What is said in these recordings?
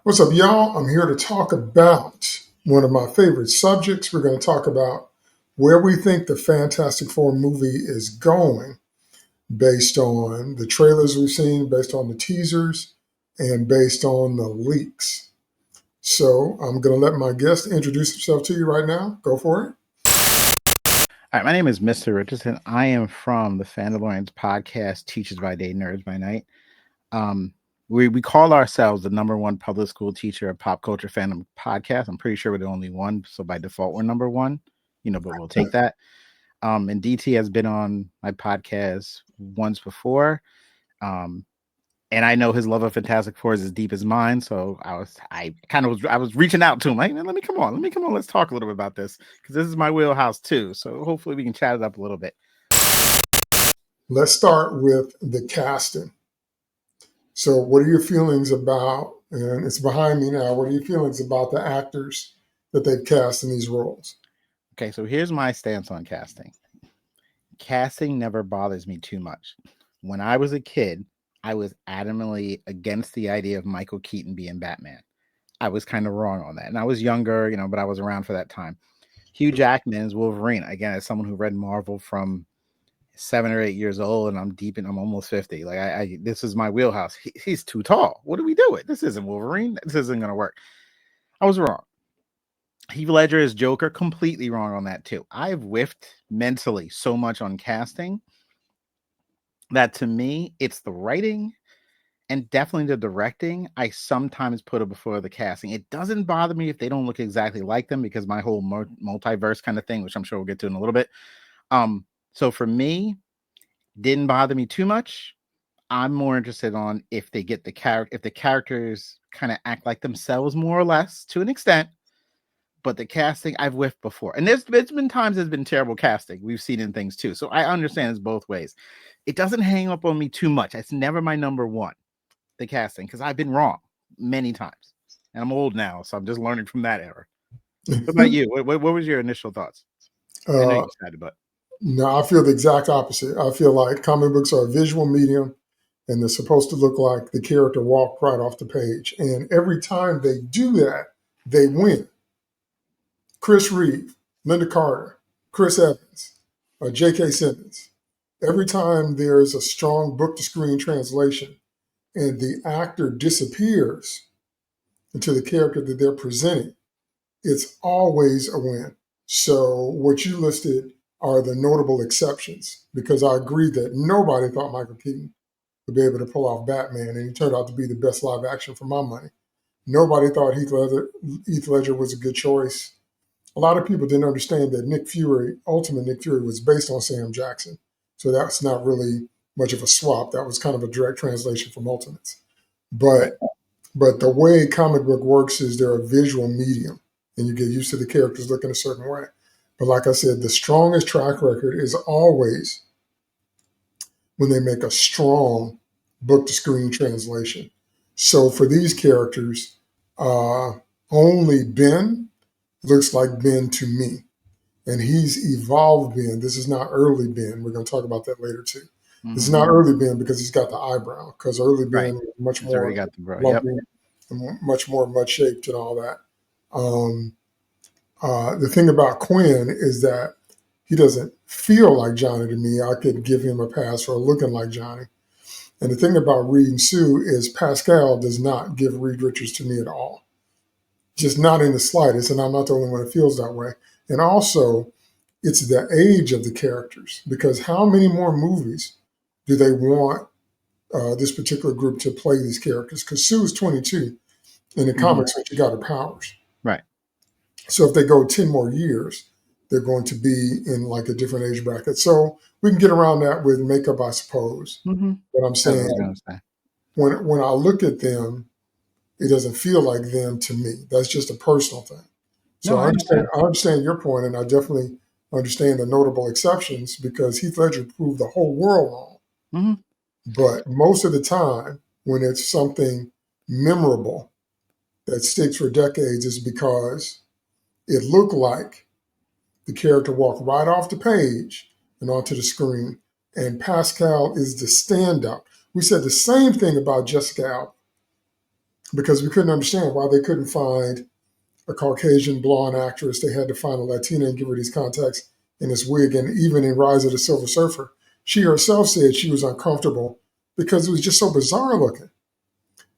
What's up, y'all? I'm here to talk about one of my favorite subjects. We're going to talk about where we think the Fantastic Four movie is going based on the trailers we've seen, based on the teasers, and based on the leaks. So I'm going to let my guest introduce himself to you right now. Go for it. All right, my name is Mr. Richardson. I am from the Fandalorians podcast, Teachers by Day, Nerds by Night. We call ourselves the number one public school teacher of pop culture fandom podcast. I'm pretty sure we're the only one, so by default we're number one. But we'll take that. And DT has been on my podcast once before. And I know his love of Fantastic Four is as deep as mine. So I was reaching out to him. Like, man, let me come on. Let's talk a little bit about this because this is my wheelhouse too. So hopefully we can chat it up a little bit. Let's start with the casting. So what are your feelings about, and it's behind me now, what are your feelings about the actors that they've cast in these roles? Okay, so here's my stance on casting. Casting never bothers me too much. When I was a kid, I was adamantly against the idea of Michael Keaton being Batman. I was kind of wrong on that. And I was younger, but I was around for that time. Hugh Jackman's Wolverine, again, as someone who read Marvel from 7 or 8 years old, and I'm almost 50. Like this is my wheelhouse. He's too tall. What are we doing? This isn't Wolverine. This isn't going to work. I was wrong. Heath Ledger is Joker, completely wrong on that too. I've whiffed mentally so much on casting that to me, it's the writing and definitely the directing. I sometimes put it before the casting. It doesn't bother me if they don't look exactly like them because my whole multiverse kind of thing, which I'm sure we'll get to in a little bit. So for me, didn't bother me too much. I'm more interested on if they get if the characters kind of act like themselves more or less to an extent. But the casting, I've whiffed before. And it's been times there's been terrible casting. We've seen in things too. So I understand it's both ways. It doesn't hang up on me too much. It's never my number one, the casting, because I've been wrong many times. And I'm old now, so I'm just learning from that era. What about you? What was your initial thoughts? I know you decided, but. No, I feel the exact opposite. I feel like comic books are a visual medium and they're supposed to look like the character walked right off the page. And every time they do that, they win. Chris Reeve, Linda Carter, Chris Evans, J.K. Simmons. Every time there's a strong book to screen translation and the actor disappears into the character that they're presenting, it's always a win. So what you listed are the notable exceptions, because I agree that nobody thought Michael Keaton would be able to pull off Batman, and he turned out to be the best live action for my money. Nobody thought Heath Ledger was a good choice. A lot of people didn't understand that Ultimate Nick Fury, was based on Sam Jackson. So that's not really much of a swap. That was kind of a direct translation from Ultimates. But the way comic book works is they're a visual medium, and you get used to the characters looking a certain way. But like I said, the strongest track record is always when they make a strong book-to-screen translation. So for these characters, only Ben looks like Ben to me. And he's evolved Ben. This is not early Ben. We're going to talk about that later too. Mm-hmm. This is not early Ben because he's got the eyebrow, because early Ben is much He's more lumpy, and much more mud-shaped and all that. The thing about Quinn is that he doesn't feel like Johnny to me. I could give him a pass for looking like Johnny. And the thing about Reed and Sue is Pascal does not give Reed Richards to me at all. Just not in the slightest, and I'm not the only one that feels that way. And also, it's the age of the characters, because how many more movies do they want this particular group to play these characters? Because Sue is 22 in the comics when she got her powers. Right. So if they go 10 more years, they're going to be in like a different age bracket. So we can get around that with makeup, I suppose. Mm-hmm. But I'm saying when I look at them, it doesn't feel like them to me. That's just a personal thing. So no, I understand your point, and I definitely understand the notable exceptions, because Heath Ledger proved the whole world wrong. Mm-hmm. But most of the time, when it's something memorable that sticks for decades, is because it looked like the character walked right off the page and onto the screen. And Pascal is the standout. We said the same thing about Jessica Alba. because we couldn't understand why they couldn't find a Caucasian blonde actress. They had to find a Latina and give her these contacts and this wig. And even in Rise of the Silver Surfer, she herself said she was uncomfortable because it was just so bizarre looking.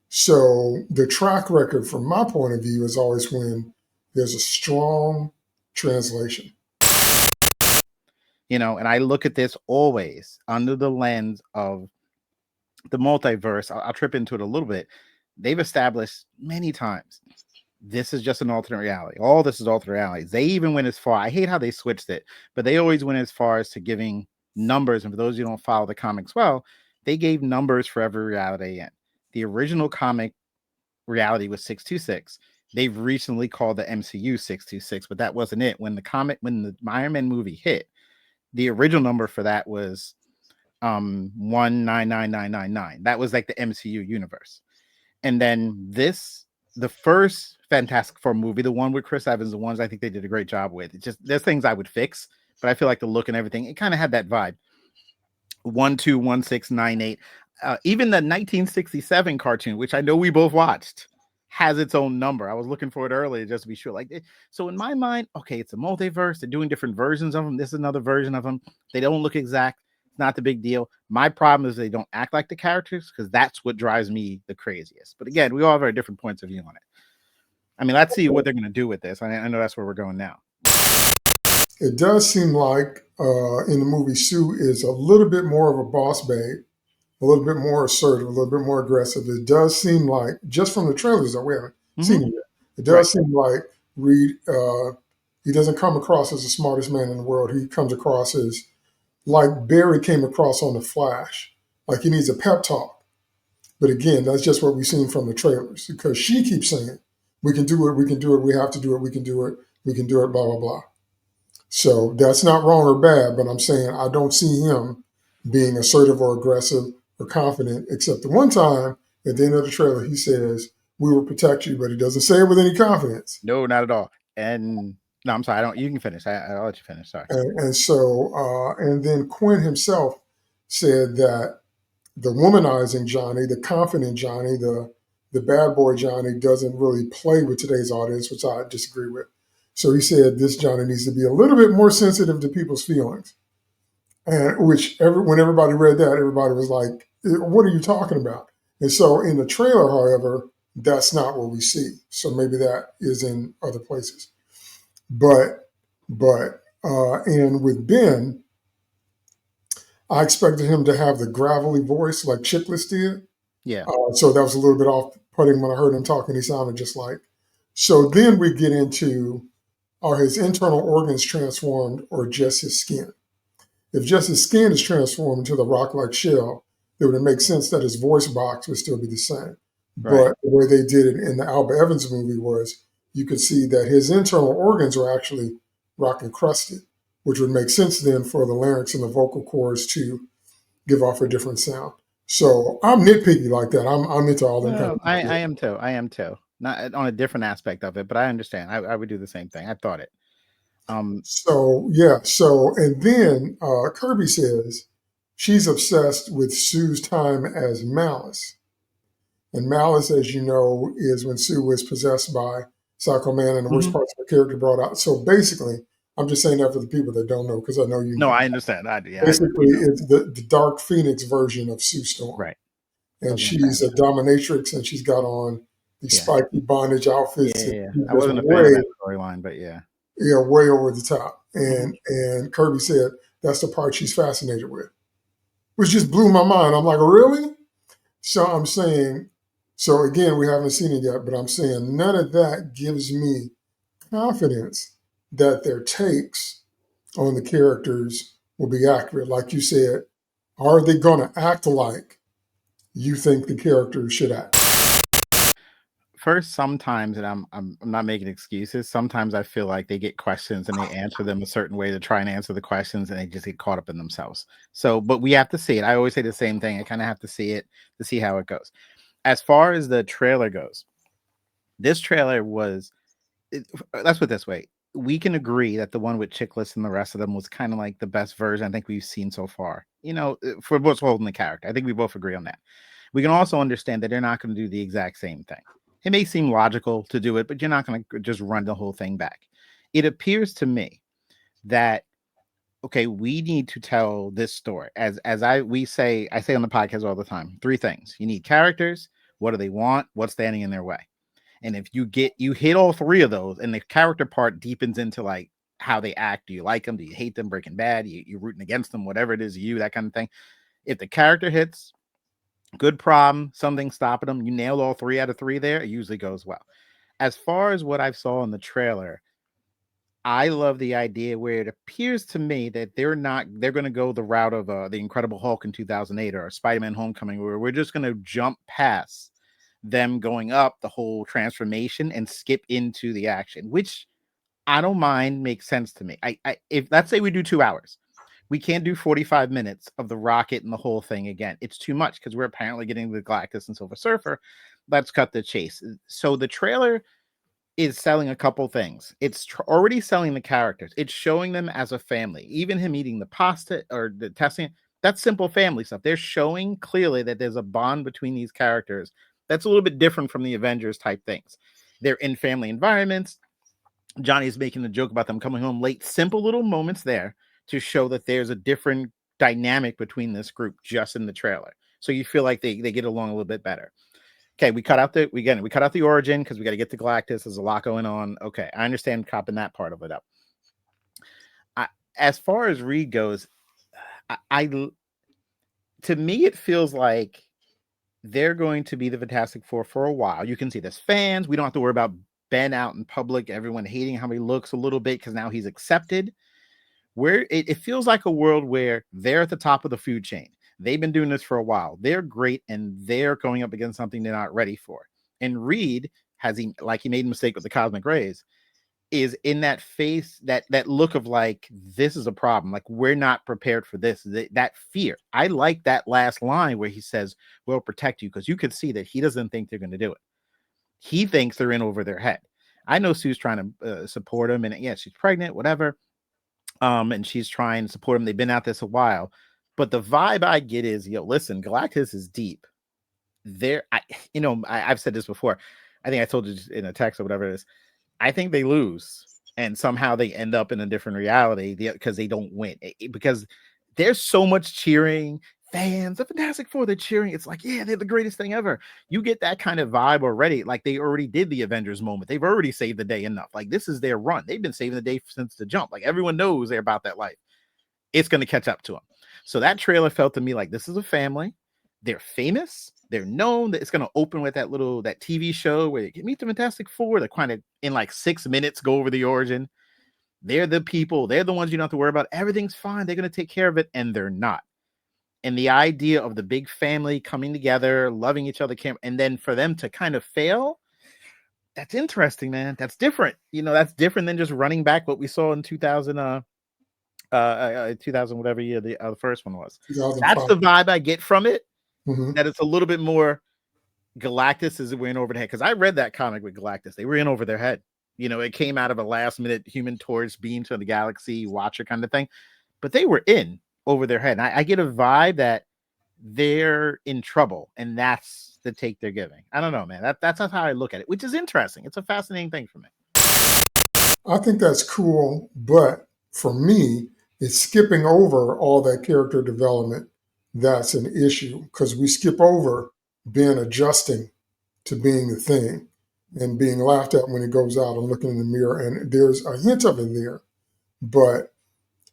So the track record, from my point of view, is always when there's a strong translation. And I look at this always under the lens of the multiverse. I'll trip into it a little bit. They've established many times this is just an alternate reality. All this is alternate reality. They even went as far. I hate how they switched it, but they always went as far as to giving numbers. And for those who don't follow the comics well, they gave numbers for every reality in. The original comic reality was 626. They've recently called the MCU 626, but that wasn't it. When the Iron Man movie hit, the original number for that was 199999. That was like the MCU universe. And then the first Fantastic Four movie, the one with Chris Evans, the ones I think they did a great job with. It's just there's things I would fix, but I feel like the look and everything, it kind of had that vibe. 121698. Even the 1967 cartoon, which I know we both watched, has its own number. I was looking for it earlier just to be sure. So in my mind, okay, it's a multiverse. They're doing different versions of them. This is another version of them. They don't look exact. It's not the big deal. My problem is they don't act like the characters, because that's what drives me the craziest. But again, we all have our different points of view on it. I mean, let's see what they're going to do with this. I know that's where we're going now. It does seem like in the movie, Sue is a little bit more of a boss babe, a little bit more assertive, a little bit more aggressive. It does seem like, just from the trailers that we haven't seen it yet, it does seem like Reed, he doesn't come across as the smartest man in the world. He comes across as like Barry came across on The Flash, like he needs a pep talk. But again, that's just what we've seen from the trailers, because she keeps saying, we can do it, we can do it, we have to do it, we can do it, we can do it, blah, blah, blah. So that's not wrong or bad, but I'm saying I don't see him being assertive or aggressive or confident, except the one time at the end of the trailer, he says, we will protect you, but he doesn't say it with any confidence. No, not at all. And no, I'm sorry. You can finish. I'll let you finish. Sorry. And so, and then Quinn himself said that the womanizing Johnny, the confident Johnny, the bad boy Johnny doesn't really play with today's audience, which I disagree with. So he said this Johnny needs to be a little bit more sensitive to people's feelings. And when everybody read that, everybody was like, what are you talking about? And so in the trailer, however, that's not what we see. So maybe that is in other places. But and with Ben, I expected him to have the gravelly voice like Chickless did. Yeah. So that was a little bit off-putting when I heard him talking. He sounded just like. So then we get into, are his internal organs transformed or just his skin? If just his skin is transformed into the rock-like shell, it would make sense that his voice box would still be the same. Right. But the way they did it in the Albert Evans movie was you could see that his internal organs were actually rock encrusted, which would make sense then for the larynx and the vocal cords to give off a different sound. So I'm nitpicky like that. I'm into all them kind of I am too. I am too. Not on a different aspect of it, but I understand. I would do the same thing. I thought it. So yeah. So and then Kirby says she's obsessed with Sue's time as Malice. And Malice, as you know, is when Sue was possessed by Psycho Man and the worst parts of her character brought out. So basically, I'm just saying that for the people that don't know, because I know you know. No, I understand. Basically, it's the Dark Phoenix version of Sue Storm. Right. And she's a dominatrix, and she's got on these spiky bondage outfits. Yeah. I wasn't a fan of that storyline, but yeah. Yeah, way over the top. And Kirby said that's the part she's fascinated with, which just blew my mind. I'm like, really? So I'm saying, so again, we haven't seen it yet, but I'm saying none of that gives me confidence that their takes on the characters will be accurate. Like you said, are they going to act like you think the characters should act? First, sometimes, and I'm not making excuses, sometimes I feel like they get questions and they answer them a certain way to try and answer the questions, and they just get caught up in themselves. So, but we have to see it. I always say the same thing. I kind of have to see it to see how it goes. As far as the trailer goes, this trailer was, let's put it this way. We can agree that the one with Chickless and the rest of them was kind of like the best version I think we've seen so far, for what's holding the character. I think we both agree on that. We can also understand that they're not going to do the exact same thing. It may seem logical to do it, but you're not going to just run the whole thing back. It appears to me that okay, we need to tell this story. As I say on the podcast all the time, three things. You need characters, what do they want, what's standing in their way. And if you hit all three of those and the character part deepens into like how they act, do you like them, do you hate them, Breaking Bad, you're rooting against them, whatever it is, that kind of thing. If the character hits, good problem, something stopping them, you nail all three out of three there, it usually goes well. As far as what I saw in the trailer, I love the idea where it appears to me that they're going to go the route of the Incredible Hulk in 2008 or Spider-Man Homecoming, where we're just going to jump past them going up the whole transformation and skip into the action, which I don't mind, makes sense to me. If let's say we do 2 hours, we can't do 45 minutes of the rocket and the whole thing again. It's too much because we're apparently getting the Galactus and Silver Surfer. Let's cut the chase. So the trailer is selling a couple things. It's already selling the characters. It's showing them as a family. Even him eating the pasta or the testing, that's simple family stuff. They're showing clearly that there's a bond between these characters that's a little bit different from the Avengers type things. They're in family environments. Johnny's making the joke about them coming home late. Simple little moments there to show that there's a different dynamic between this group just in the trailer. So you feel like they get along a little bit better. Okay, we cut out the origin because we got to get to Galactus. There's a lot going on. Okay, I understand copping that part of it up. As far as Reed goes, to me it feels like they're going to be the Fantastic Four for a while. You can see there's fans. We don't have to worry about Ben out in public, everyone hating how he looks a little bit because now he's accepted. Where it feels like a world where they're at the top of the food chain. They've been doing this for a while. They're great, and they're going up against something they're not ready for. And Reed he made a mistake with the cosmic rays, is in that face, that look of like, this is a problem. Like, we're not prepared for this. That fear. I like that last line where he says, "We'll protect you," because you could see that he doesn't think they're going to do it. He thinks they're in over their head. I know Sue's trying to support him, and yeah, she's pregnant, whatever. And she's trying to support him. They've been at this a while, but the vibe I get is, listen, Galactus is deep. I've said this before. I think I told you in a text or whatever it is. I think they lose, and somehow they end up in a different reality because they don't win. Because there's so much cheering. Fans, the Fantastic Four, they're cheering. It's like, yeah, they're the greatest thing ever. You get that kind of vibe already. Like, they already did the Avengers moment. They've already saved the day enough. Like, this is their run. They've been saving the day since the jump. Like, everyone knows they're about that life. It's going to catch up to them. So that trailer felt to me like this is a family. They're famous. They're known. That it's going to open with that TV show where you can meet the Fantastic Four. They're kind of in like 6 minutes go over the origin. They're the people. They're the ones you don't have to worry about. Everything's fine. They're going to take care of it, and they're not. And the idea of the big family coming together, loving each other, and then for them to kind of fail, that's interesting, man. That's different. That's different than just running back what we saw in 2000, 2000, whatever year the first one was. That's the vibe I get from it. Mm-hmm. That it's a little bit more Galactus is in over the head. Because I read that comic with Galactus. They were in over their head. It came out of a last minute Human Torch beam to the galaxy watcher kind of thing. But they were in over their head. And I get a vibe that they're in trouble, and that's the take they're giving. I don't know, man. That's how I look at it, which is interesting. It's a fascinating thing for me. I think that's cool, but for me, it's skipping over all that character development that's an issue, because we skip over Ben adjusting to being the thing and being laughed at when he goes out and looking in the mirror. And there's a hint of it there, but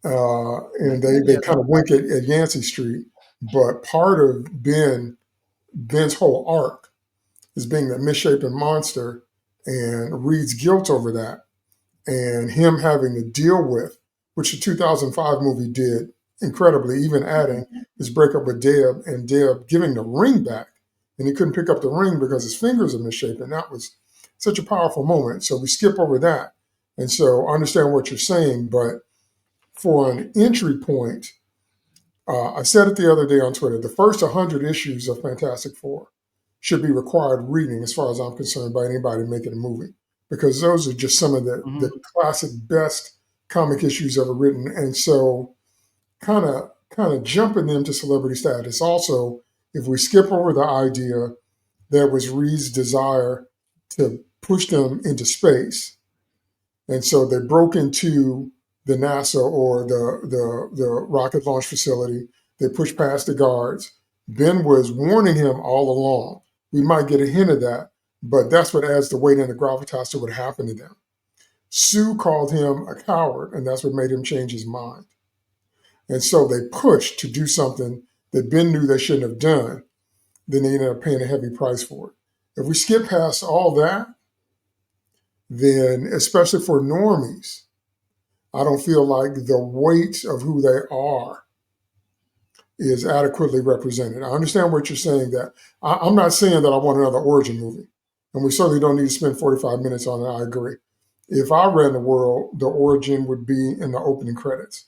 and they kind of wink at Yancey Street. But part of Ben's whole arc is being that misshapen monster, and Reed's guilt over that, and him having to deal with, which the 2005 movie did incredibly, even adding his breakup with Deb and Deb giving the ring back. And he couldn't pick up the ring because his fingers are misshapen. That was such a powerful moment. So we skip over that. And so I understand what you're saying, but for an entry point, I said it the other day on Twitter, the first 100 issues of Fantastic Four should be required reading, as far as I'm concerned, by anybody making a movie, because those are just some of the classic best comic issues ever written. And so kind of jumping them to celebrity status. Also, if we skip over the idea that was Reed's desire to push them into space. And so they broke into the NASA or the rocket launch facility. They pushed past the guards. Ben was warning him all along. We might get a hint of that, but that's what adds the weight and the gravitas to what happened to them. Sue called him a coward, and that's what made him change his mind. And so they pushed to do something that Ben knew they shouldn't have done. Then they ended up paying a heavy price for it. If we skip past all that, then especially for normies, I don't feel like the weight of who they are is adequately represented. I understand what you're saying. That I'm not saying that I want another origin movie, and we certainly don't need to spend 45 minutes on it. I agree. If I ran the world, the origin would be in the opening credits.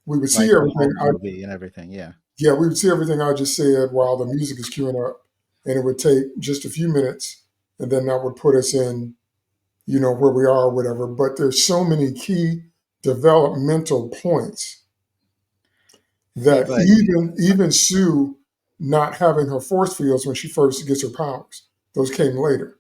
We would see Like the everything. whole movie and everything. Yeah. Yeah, we would see everything I just said while the music is queuing up, and it would take just a few minutes, and then that would put us in, where we are or whatever. But there's so many key developmental points See, that but even Sue not having her force fields when she first gets her powers, those came later.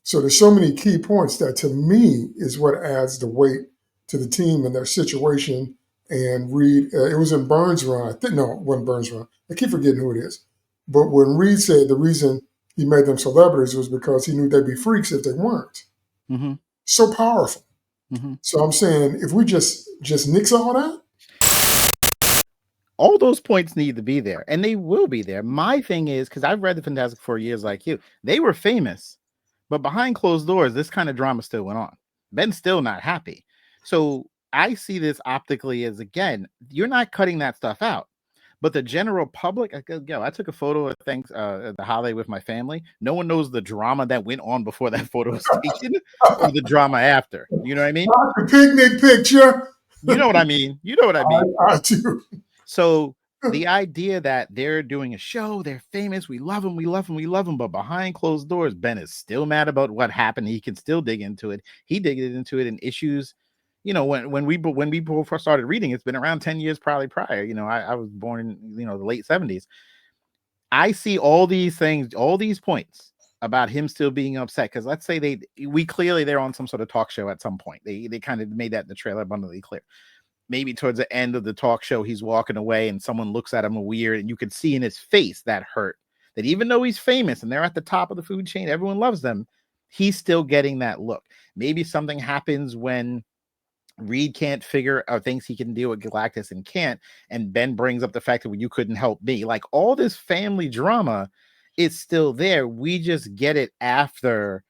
So there's so many key points that to me is what adds the weight to the team and their situation. And Reed, it was in Burns' run. I think no, it wasn't Burns' run. I keep forgetting who it is. But when Reed said the reason he made them celebrities was because he knew they'd be freaks if they weren't. mm-hmm, So powerful. mm-hmm. So I'm saying if we just nix all that, All those points need to be there, and they will be there. My thing is, because I've read the Fantastic Four years like you, they were famous, but behind closed doors, this kind of drama still went on. Ben's still not happy. So I see this optically as, again, you're not cutting that stuff out. But the general public, I took a photo of at the holiday with my family. No one knows the drama that went on before that photo was taken or the drama after. You know what I mean? not the picnic picture. You know what I mean? You know what I mean? I do. So the idea that they're doing a show, they're famous, we love them, we love them, we love them, but behind closed doors, Ben is still mad about what happened. He can still dig into it. He digged into it in issues. When we first started reading, it's been around 10 years probably prior. I was born in the late 70s. I see all these things, all these points about him still being upset because let's say they're on some sort of talk show at some point. They kind of made that in the trailer abundantly clear. Maybe towards the end of the talk show, he's walking away and someone looks at him weird, and you could see in his face that hurt. That even though he's famous and they're at the top of the food chain, everyone loves them, he's still getting that look. Maybe something happens when Reed can't figure out things he can deal with Galactus and can't, and Ben brings up the fact that you couldn't help me. Like all this family drama is still there. We just get it after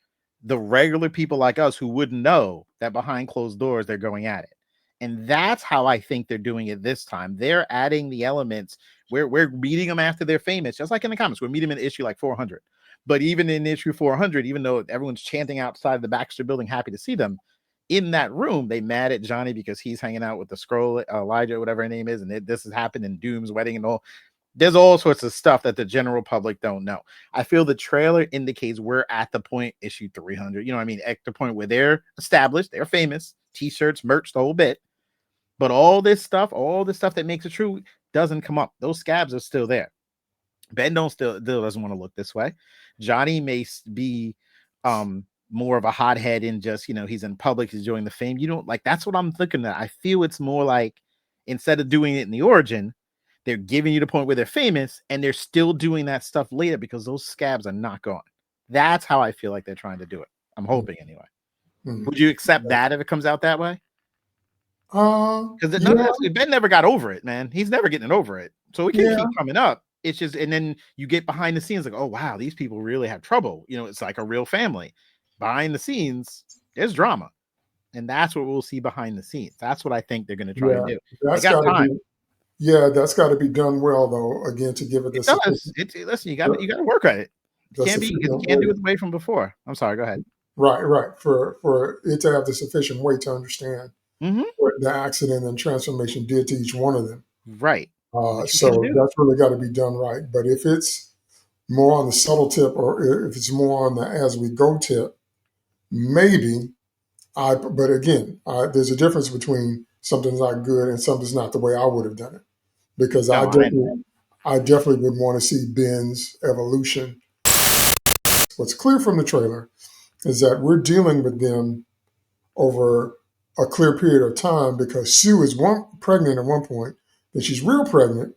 the regular people like us who wouldn't know that behind closed doors they're going at it. And that's how I think they're doing it this time. They're adding the elements where we're meeting them after they're famous, just like in the comics. We're meeting them in issue like 400. But even in issue 400, even though everyone's chanting outside the Baxter building, happy to see them, in that room, they mad at Johnny because he's hanging out with the Skrull, Elijah, whatever her name is, and this has happened in Doom's wedding and all. There's all sorts of stuff that the general public don't know. I feel the trailer indicates we're at the point, issue 300, you know what I mean? At the point where they're established, they're famous, t-shirts, merch, the whole bit. But all this stuff that makes it true doesn't come up. Those scabs are still there. Ben still doesn't want to look this way. Johnny may be more of a hothead in just, he's in public, he's enjoying the fame. You don't like, that's what I'm thinking. That I feel it's more like instead of doing it in the origin, they're giving you the point where they're famous and they're still doing that stuff later because those scabs are not gone. That's how I feel like they're trying to do it. I'm hoping anyway. Mm-hmm. Would you accept that if it comes out that way? Because Ben never got over it, man. He's never getting over it. So it can keep coming up. It's just, and then you get behind the scenes like, oh, wow, these people really have trouble. It's like a real family. Behind the scenes, there's drama. And that's what we'll see behind the scenes. That's what I think they're going to try and do. That's got to be done well, though, again, to give it this. Listen, you got to work at it. You can't do it the way from before. I'm sorry, go ahead. Right. For it to have the sufficient weight to understand what the accident and transformation did to each one of them. Right. So that's really got to be done right. But if it's more on the subtle tip or if it's more on the as we go tip, maybe but again, there's a difference between something's not good and something's not the way I would have done it. Because I definitely would want to see Ben's evolution. What's clear from the trailer is that we're dealing with them over a clear period of time because Sue is pregnant at one point, then she's real pregnant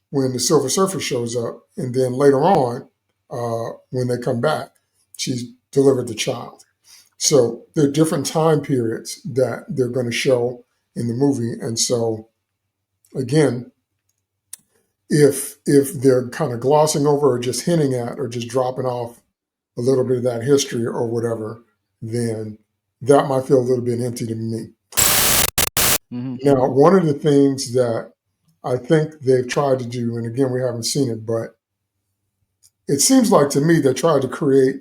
when the Silver Surfer shows up, and then later on, when they come back, she's delivered the child. So there are different time periods that they're going to show in the movie, and so again, if they're kind of glossing over or just hinting at or just dropping off a little bit of that history or whatever, then that might feel a little bit empty to me. Mm-hmm. Now, one of the things that I think they've tried to do, and again, we haven't seen it, but it seems like to me they tried to create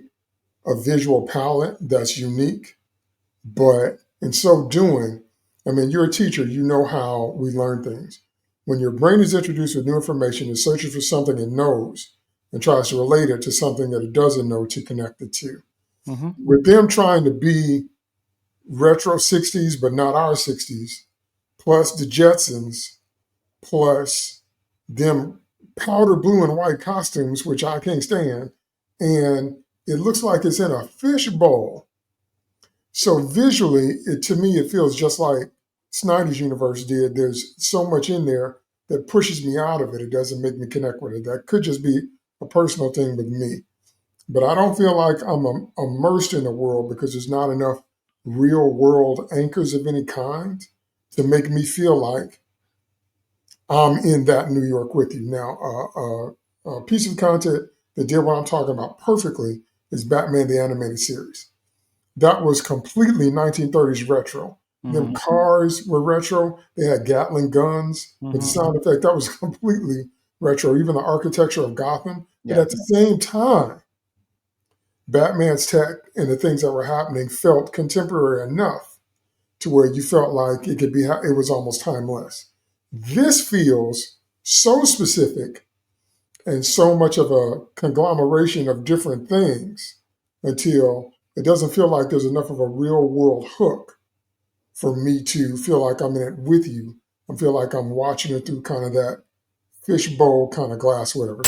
a visual palette that's unique. But in so doing, I mean, you're a teacher, you know how we learn things. When your brain is introduced with new information, it searches for something it knows and tries to relate it to something that it doesn't know to connect it to. Mm-hmm. With them trying to be retro 60s, but not our 60s, plus the Jetsons, plus them powder blue and white costumes, which I can't stand, and it looks like it's in a fish bowl. So visually, to me, it feels just like Snyder's universe did. There's so much in there that pushes me out of it. It doesn't make me connect with it. That could just be a personal thing with me. But I don't feel like I'm immersed in the world because there's not enough real world anchors of any kind to make me feel like I'm in that New York with you. Now, a piece of content that did what I'm talking about perfectly is Batman the Animated Series. That was completely 1930s retro. Them Mm-hmm. cars were retro. They had Gatling guns with the Mm-hmm. sound effect. That was completely retro. Even the architecture of Gotham. But Yeah. at the same time, Batman's tech and the things that were happening felt contemporary enough to where you felt like it could be. It was almost timeless. This feels so specific and so much of a conglomeration of different things until it doesn't feel like there's enough of a real world hook for me to feel like I'm in it with you. I feel like I'm watching it through kind of that fishbowl kind of glass, whatever.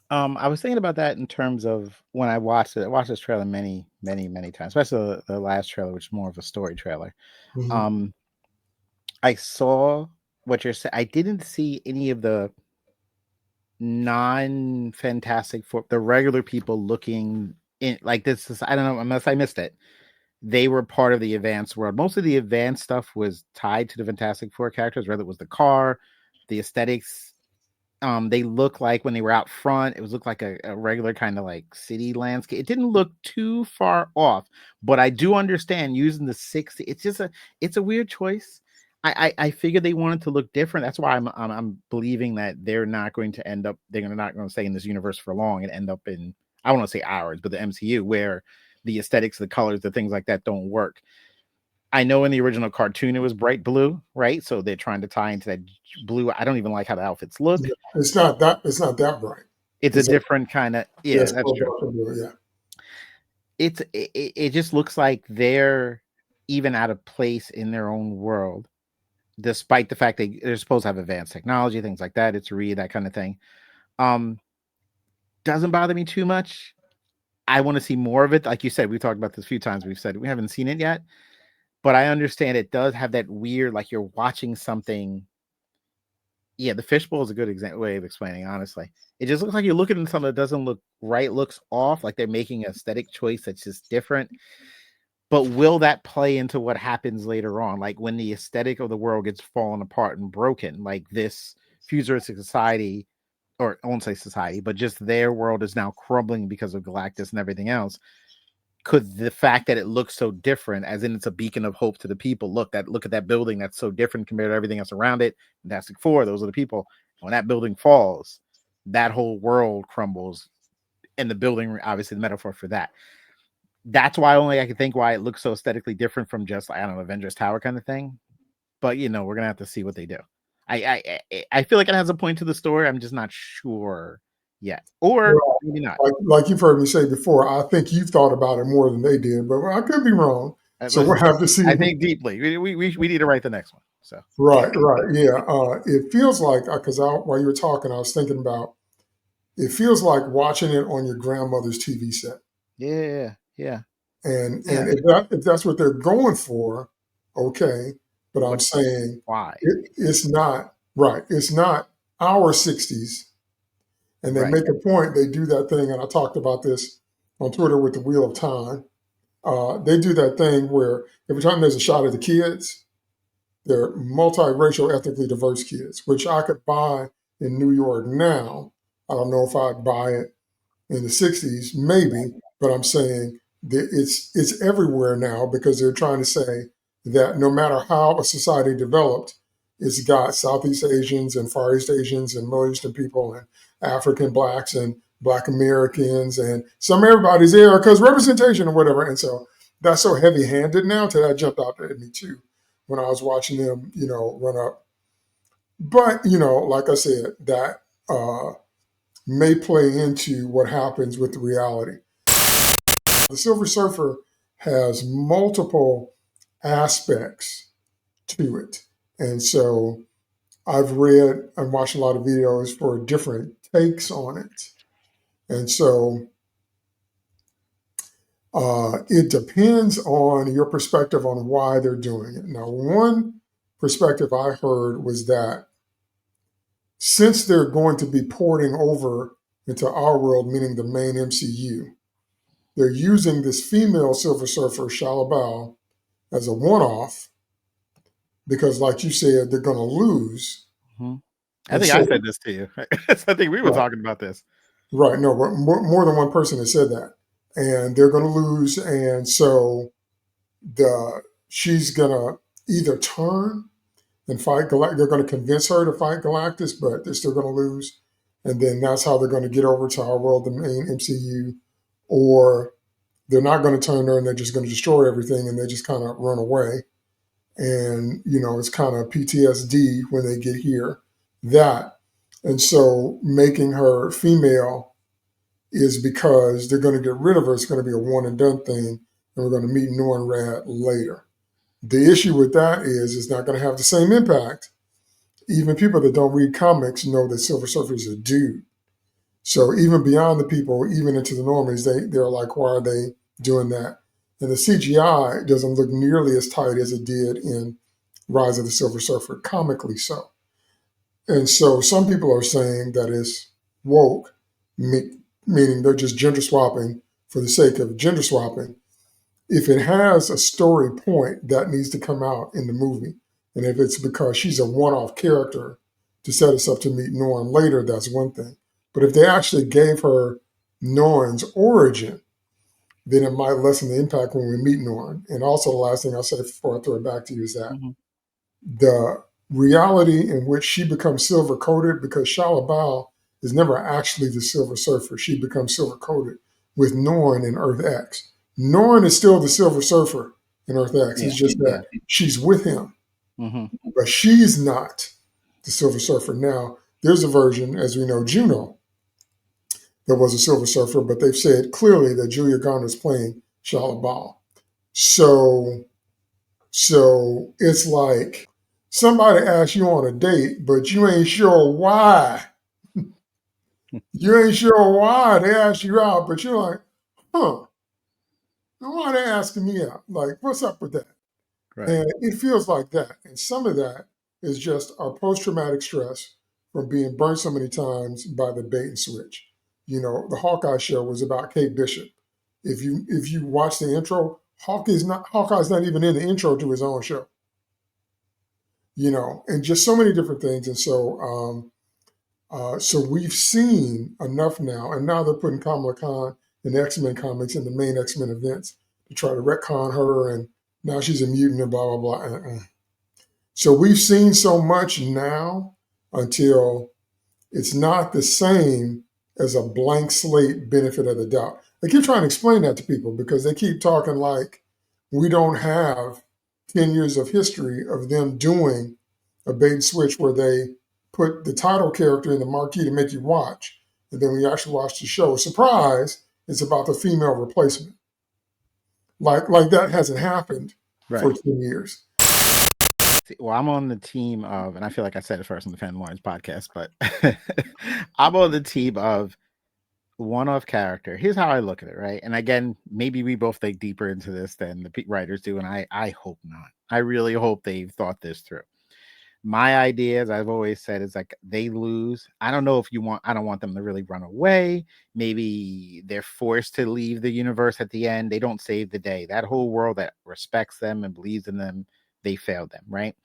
I was thinking about that in terms of when I watched it. I watched this trailer many, many, many times, especially the last trailer, which is more of a story trailer. Mm-hmm. Um, I saw what you're saying. I didn't see any of the non-fantastic for the regular people looking in like this. Is, I don't know unless I missed it. They were part of the advanced world. Most of the advanced stuff was tied to the Fantastic Four characters, whether it was the car, the aesthetics. They look like when they were out front, it was looked like a regular kind of like city landscape. It didn't look too far off, but I do understand using the 60. It's a weird choice. I figured they wanted to look different. That's why I'm believing that they're not going to end up. They're not going to stay in this universe for long and end up in, I want to say ours, but the MCU where the aesthetics, the colors, the things like that don't work. I know in the original cartoon it was bright blue, right? So they're trying to tie into that blue. I don't even like how the outfits look. Yeah, it's not that. It's not that bright. It's a It's a different kind of, yeah, yes, that's true. yeah. It just looks like they're even out of place in their own world, despite the fact they're supposed to have advanced technology, things like that. It's read that kind of thing. Um, doesn't bother me too much. I want to see more of it. Like you said, we've talked about this a few times. We've said we haven't seen it yet, but I understand it does have that weird, like you're watching something. Yeah, the fishbowl is a good way of explaining. Honestly, it just looks like you're looking at something that doesn't look right, looks off, like they're making an aesthetic choice that's just different. But will that play into what happens later on, like when the aesthetic of the world gets fallen apart and broken, like this futuristic society, or I won't say society, but just their world is now crumbling because of Galactus and everything else? Could the fact that it looks so different, as in it's a beacon of hope to the people, look at that building that's so different compared to everything else around it, Fantastic Four, those are the people. When that building falls, that whole world crumbles, and the building, obviously the metaphor for that. That's why only I can think why it looks so aesthetically different from just, I don't know, Avengers Tower kind of thing. But we're gonna have to see what they do. I feel like it has a point to the story. I'm just not sure yet, or Well, maybe not. like you've heard me say before, I think you've thought about it more than they did, but I could be wrong. So we'll have to see. I think deeply. We need to write the next one. So Right, right, yeah. It feels like because while you were talking, I was thinking about. It feels like watching it on your grandmother's TV set. Yeah. And Yeah. if that's what they're going for, okay. But I'm What? saying Why? it's not right. It's not our 60s. And they Right. make a point. They do that thing, and I talked about this on Twitter with the Wheel of Time. They do that thing where every time there's a shot of the kids, they're multiracial, ethnically diverse kids, which I could buy in New York now. I don't know if I'd buy it in the 60s, maybe, but I'm saying that it's everywhere now because they're trying to say that no matter how a society developed, it's got Southeast Asians and Far East Asians and Middle Eastern people and African blacks and Black Americans and some everybody's there because representation or whatever. And so that's so heavy handed now till that jumped out at me too when I was watching them, run up. But, like I said, that may play into what happens with the reality. The Silver Surfer has multiple aspects to it. And so I've read and watched a lot of videos for different takes on it. And so it depends on your perspective on why they're doing it. Now, one perspective I heard was that since they're going to be porting over into our world, meaning the main MCU, they're using this female Silver Surfer, Shalabal, as a one-off because, like you said, they're going to lose. Mm-hmm. I And think so, I said this to you. I think we were talking about this. right, no, but more than one person has said that, and they're going to lose, and so she's going to either turn and fight Galactus. They're going to convince her to fight Galactus, but they're still going to lose, and then that's how they're going to get over to our world, the main MCU, or they're not going to turn her and they're just going to destroy everything and they just kind of run away. And, it's kind of PTSD when they get here. That. And so making her female is because they're going to get rid of her. It's going to be a one and done thing. And we're going to meet Norrin Rad later. The issue with that is it's not going to have the same impact. Even people that don't read comics know that Silver Surfer is a dude. So even beyond the people, even into the normies, they're like, why are they doing that? And the CGI doesn't look nearly as tight as it did in Rise of the Silver Surfer, comically so. And so some people are saying that it's woke, meaning they're just gender swapping for the sake of gender swapping. If it has a story point, that needs to come out in the movie. And if it's because she's a one-off character to set us up to meet Norrin later, that's one thing. But if they actually gave her Norrin's origin, then it might lessen the impact when we meet Norrin. And also the last thing I'll say before I throw it back to you is that the reality in which she becomes silver coated, because Shala Bao is never actually the Silver Surfer. She becomes silver coated with Norrin in Earth X. Norrin is still the Silver Surfer in Earth X. It's just that she's with him, but she's not the Silver Surfer. Now, there's a version, as we know, Juno, that was a Silver Surfer, but they've said clearly that Julia Garner's playing Shala Bao. So it's like somebody asks you on a date, but you ain't sure why. You ain't sure why they asked you out, but you're like, huh, why are they asking me out? Like, what's up with that? Right. And it feels like that. And some of that is just our post-traumatic stress from being burned so many times by the bait and switch. The Hawkeye show was about Kate Bishop. If you watch the intro, Hawkeye's not even in the intro to his own show. And just so many different things. And so we've seen enough now, and now they're putting Kamala Khan in the X-Men comics in the main X-Men events to try to retcon her, and now she's a mutant and blah, blah, blah. So we've seen so much now until it's not the same as a blank slate benefit of the doubt. I keep trying to explain that to people because they keep talking like we don't have 10 years of history of them doing a bait and switch where they put the title character in the marquee to make you watch. And then when you actually watch the show, surprise, it's about the female replacement. Like that hasn't happened for 10 years. Well, I'm on the team of, and I feel like I said it first on the Fan Lawrence podcast, but I'm on the team of one-off character. Here's how I look at it, right? And again, maybe we both think deeper into this than the writers do, and I hope not. I really hope they've thought this through. My idea, as I've always said, is like they lose. I don't know if you want. I don't want them to really run away. Maybe they're forced to leave the universe at the end. They don't save the day. That whole world that respects them and believes in them, they failed them, right?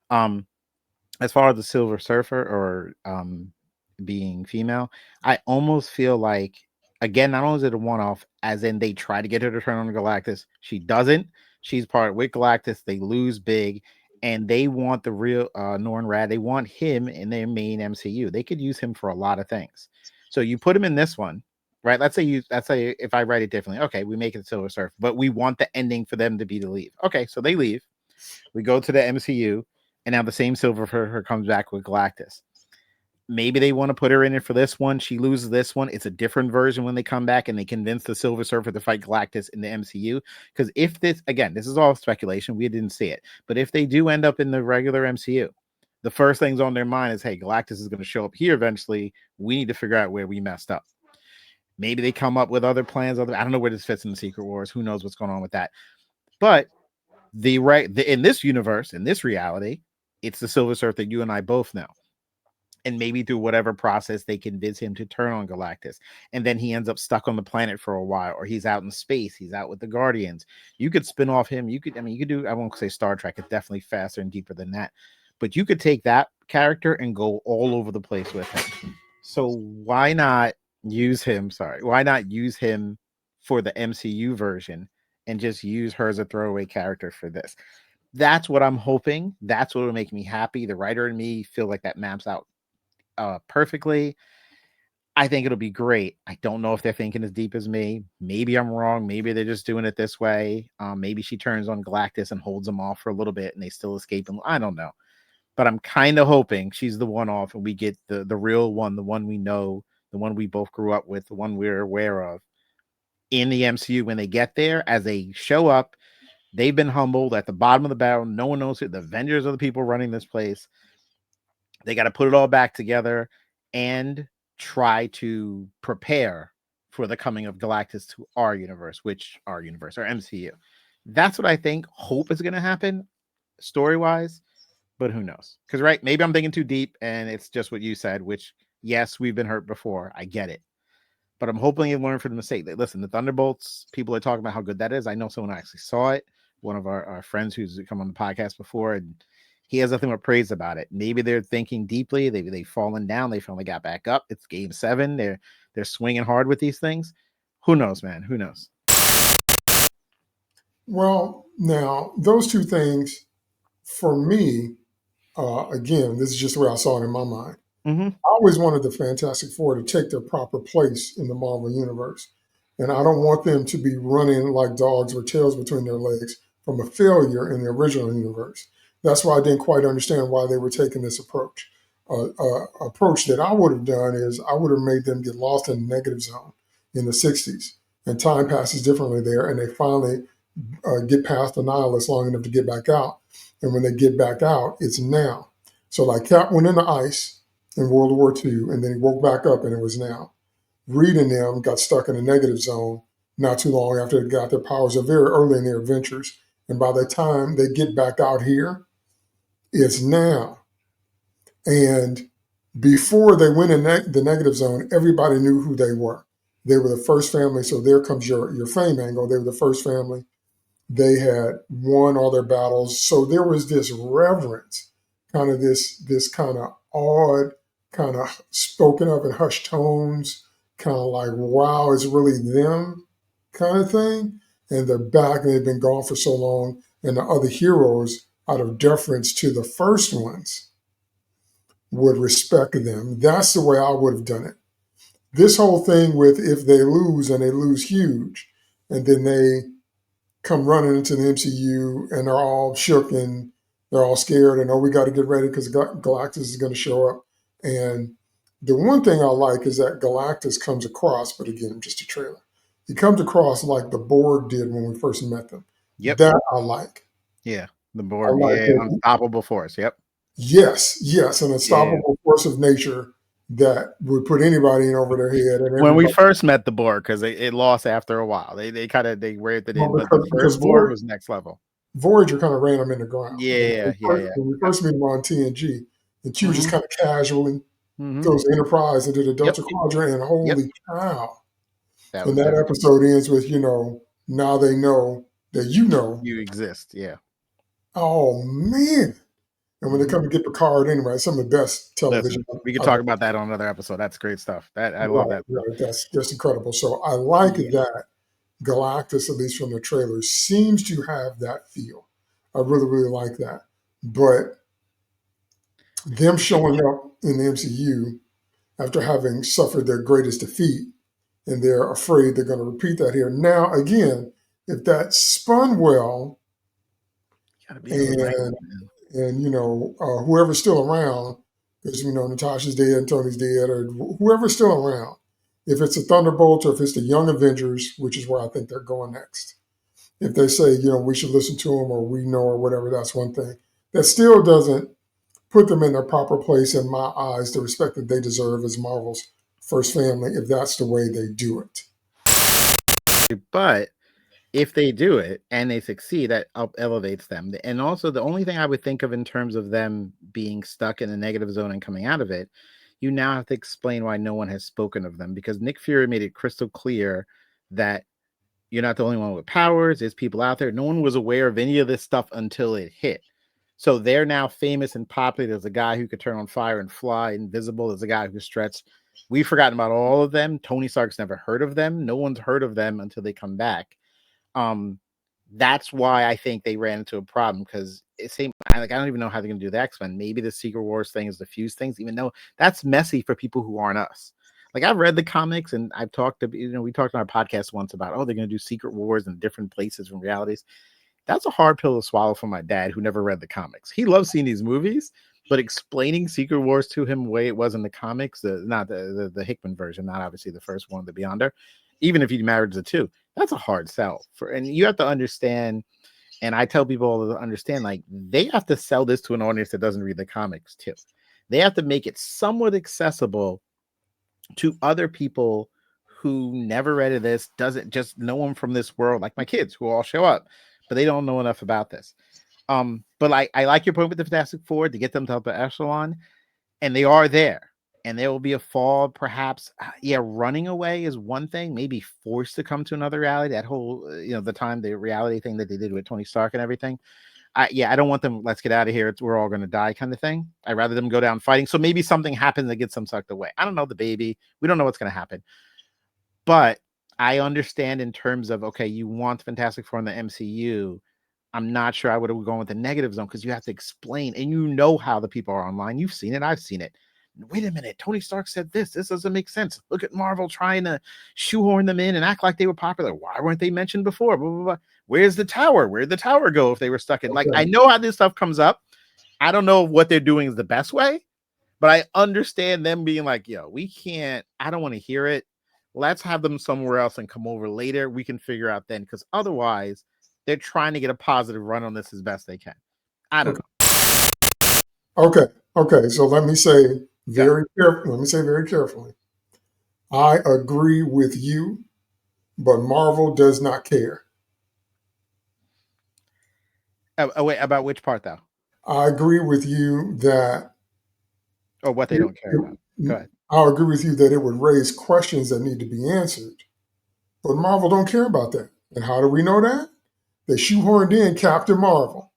Um, as far as the Silver Surfer or being female, I almost feel like again, not only is it a one off, as in they try to get her to turn on Galactus, she doesn't. She's part with Galactus. They lose big, and they want the real Norn Rad. They want him in their main MCU. They could use him for a lot of things. So you put him in this one, right? Let's say if I write it differently, okay, we make it Silver Surfer, but we want the ending for them to be to leave. Okay, so they leave. We go to the MCU, and now the same Silver Surfer comes back with Galactus. Maybe they want to put her in it for this one. She loses this one. It's a different version when they come back and they convince the Silver Surfer to fight Galactus in the MCU. Because if this, again, this is all speculation, we didn't see it. But if they do end up in the regular MCU, the first things on their mind is, hey, Galactus is going to show up here eventually. We need to figure out where we messed up. Maybe they come up with other plans. I don't know where this fits in the Secret Wars. Who knows what's going on with that? But in this universe, in this reality, it's the Silver Surfer that you and I both know. And maybe through whatever process they convince him to turn on Galactus. And then he ends up stuck on the planet for a while, or he's out in space, he's out with the Guardians. You could spin off him. You could do, I won't say Star Trek, it's definitely faster and deeper than that. But you could take that character and go all over the place with him. So why not use him? Sorry, why not use him for the MCU version and just use her as a throwaway character for this? That's what I'm hoping. That's what will make me happy. The writer and me feel like that maps out perfectly. I think it'll be great. I don't know if they're thinking as deep as me. Maybe I'm wrong. Maybe they're just doing it this way. Maybe she turns on Galactus and holds him off for a little bit and they still escape him. I don't know. But I'm kind of hoping she's the one off and we get the real one, the one we know, the one we both grew up with, the one we're aware of in the MCU when they get there. As they show up, they've been humbled at the bottom of the barrel. No one knows who the Avengers are, the people running this place. They got to put it all back together and try to prepare for the coming of Galactus to our universe, our MCU. That's what I think. Hope is going to happen story wise, but who knows? Because right, maybe I'm thinking too deep, and it's just what you said. Which yes, we've been hurt before. I get it, but I'm hoping you learn from the mistake. Listen, the Thunderbolts. People are talking about how good that is. I know someone actually saw it. One of our friends who's come on the podcast before, and he has nothing but praise about it. Maybe they're thinking deeply. They've fallen down. They finally got back up. It's game 7. They're swinging hard with these things. Who knows, man? Who knows? Well, now those two things for me, again, this is just the way I saw it in my mind. Mm-hmm. I always wanted the Fantastic Four to take their proper place in the Marvel Universe. And I don't want them to be running like dogs with tails between their legs from a failure in the original universe. That's why I didn't quite understand why they were taking this approach. Approach that I would have done is I would have made them get lost in the negative zone in the 60s. And time passes differently there. And they finally get past the nihilist long enough to get back out. And when they get back out, it's now. So like Cap went in the ice in World War II, and then he woke back up and it was now. Reed and them got stuck in a negative zone not too long after they got their powers. They're very early in their adventures. And by the time they get back out here, it's now. And before they went in the negative zone, everybody knew who they were. They were the first family. So there comes your fame angle. They were the first family. They had won all their battles. So there was this reverence, kind of this kind of awed, kind of spoken of in hushed tones, kind of like, wow, it's really them kind of thing. And they're back and they've been gone for so long. And the other heroes, out of deference to the first ones, would respect them. That's the way I would have done it. This whole thing with if they lose and they lose huge, and then they come running into the MCU and they're all shook and they're all scared and oh, we got to get ready because Galactus is going to show up. And the one thing I like is that Galactus comes across, but again, just a trailer. He comes across like the Borg did when we first met them. Yep. That I like. Yeah. The I Borg. like Yeah. that. Unstoppable force. Yep. Yes, an Yeah. unstoppable force of nature. that would put anybody in over their head, and When we everybody. first met the Borg, because it lost after a while. They kind of they rated it Well, in, but the because first Borg was next level. Voyager kind of ran them in the ground. Yeah, yeah, yeah. When we Yep. first meet them on TNG, and Q just Mm-hmm. kind of casually Mm-hmm. throws Enterprise into the Yep. Delta Quadrant, and Yep. holy cow! That And was that different. episode ends with, now they know that you know. You exist. Yeah. Oh man! And when they Mm-hmm. come to get Picard anyway, some of the best Listen, television we could I've talk ever. about that on another episode. That's great stuff. That I love Right, that stuff. right. That's just incredible. So I like Yeah. that Galactus, at least from the trailer, seems to have that feel. I really, really like that. But them showing up in the MCU after having suffered their greatest defeat, and they're afraid they're going to repeat that here. Now, again, if that spun well, You gotta be able to write, and man. whoever's still around, because Natasha's dead, and Tony's dead, or whoever's still around, if it's a Thunderbolt or if it's the Young Avengers, which is where I think they're going next. If they say we should listen to them or we know or whatever, that's one thing. That still doesn't put them in their proper place in my eyes, the respect that they deserve as Marvel's first family, if that's the way they do it. But if they do it and they succeed, that elevates them. And also, the only thing I would think of in terms of them being stuck in the negative zone and coming out of it, you now have to explain why no one has spoken of them, because Nick Fury made it crystal clear that you're not the only one with powers. There's people out there. No one was aware of any of this stuff until it hit. So they're now famous and popular. There's a guy who could turn on fire and fly, invisible. There's a guy who can stretch. We've forgotten about all of them. Tony Stark's never heard of them. No one's heard of them until they come back. Um, that's why I think they ran into a problem, because it seemed like I don't even know how they're going to do the X-Men. Maybe the Secret Wars thing is the fuse things, even though that's messy for people who aren't us. Like, I've read the comics and I've talked to, we talked on our podcast once about, they're going to do Secret Wars in different places and realities. That's a hard pill to swallow for my dad, who never read the comics. He loves seeing these movies, but explaining Secret Wars to him the way it was in the comics, not the Hickman version, not obviously the first one, the Beyonder, even if he married the two, that's a hard sell for. And you have to understand, and I tell people to understand, like, they have to sell this to an audience that doesn't read the comics too. They have to make it somewhat accessible to other people who never read this, doesn't just know them from this world, like my kids who all show up, but they don't know enough about this. But I like your point with the Fantastic Four, to get them to upper echelon, and they are there. And there will be a fall, perhaps. Yeah, running away is one thing. Maybe forced to come to another reality. That whole, the reality thing that they did with Tony Stark and everything. I don't want them. Let's get out of here. We're all going to die, kind of thing. I'd rather them go down fighting. So maybe something happens that gets them sucked away. I don't know, the baby. We don't know what's going to happen. But I understand in terms of, okay, you want Fantastic Four in the MCU. I'm not sure I would have gone with the negative zone, because you have to explain, and how the people are online. You've seen it. I've seen it. Wait a minute. Tony Stark said this. This doesn't make sense. Look at Marvel trying to shoehorn them in and act like they were popular. Why weren't they mentioned before? Blah, blah, blah. Where's the tower? Where'd the tower go if they were stuck in? Like, I Okay. know how this stuff comes up. I don't know what they're doing is the best way, but I understand them being like, yo, we can't, I don't want to hear it. Let's have them somewhere else and come over later. We can figure out then, because otherwise they're trying to get a positive run on this as best they can. I don't Okay. know. Okay. Okay. So let me say Go. very carefully. I agree with you, but Marvel does not care. Wait, about which part though? I agree with you that Or what they it, don't care about? Go ahead. I agree with you that it would raise questions that need to be answered. But Marvel don't care about that. And how do we know that? They shoehorned in Captain Marvel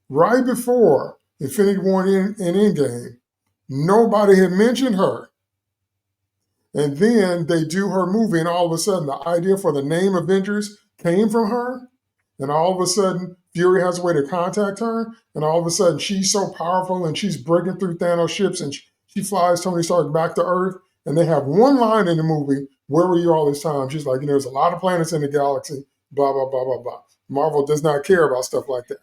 right before Infinity War and Endgame. Nobody had mentioned her. And then they do her movie, and all of a sudden, the idea for the name Avengers came from her. And all of a sudden, Fury has a way to contact her. And all of a sudden, she's so powerful and she's breaking through Thanos' ships, and she flies Tony Stark back to Earth. And they have one line in the movie: "Where were you all this time?" She's like, there's a lot of planets in the galaxy, blah, blah, blah, blah, blah. Marvel does not care about stuff like that.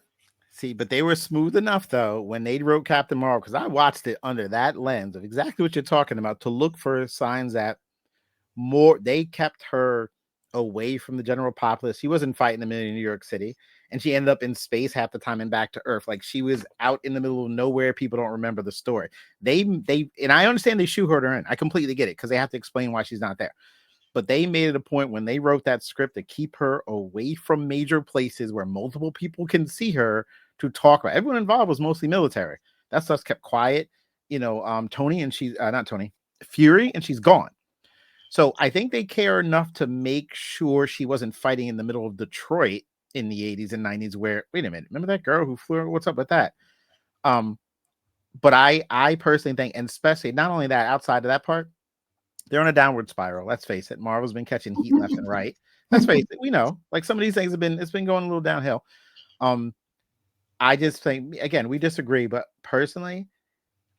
See, but they were smooth enough though when they wrote Captain Marvel, because I watched it under that lens of exactly what you're talking about, to look for signs that they kept her away from the general populace. He wasn't fighting them in New York City, and she ended up in space half the time and back to Earth. Like she was out in the middle of nowhere. People don't remember the story. They and I understand they shoehorned her in. I completely get it because they have to explain why she's not there. But they made it a point when they wrote that script to keep her away from major places where multiple people can see her to talk about. Everyone involved was mostly military. That stuff's kept quiet. Tony and she's not Tony, Fury, and she's gone. So I think they care enough to make sure she wasn't fighting in the middle of Detroit in the 80s and 90s where, wait a minute, remember that girl who flew? What's up with that? But I personally think, and especially not only that, outside of that part, they're on a downward spiral. Let's face it. Marvel's been catching heat left and right. Let's face it. We know, like some of these things it's been going a little downhill. I just think, again, we disagree, but personally,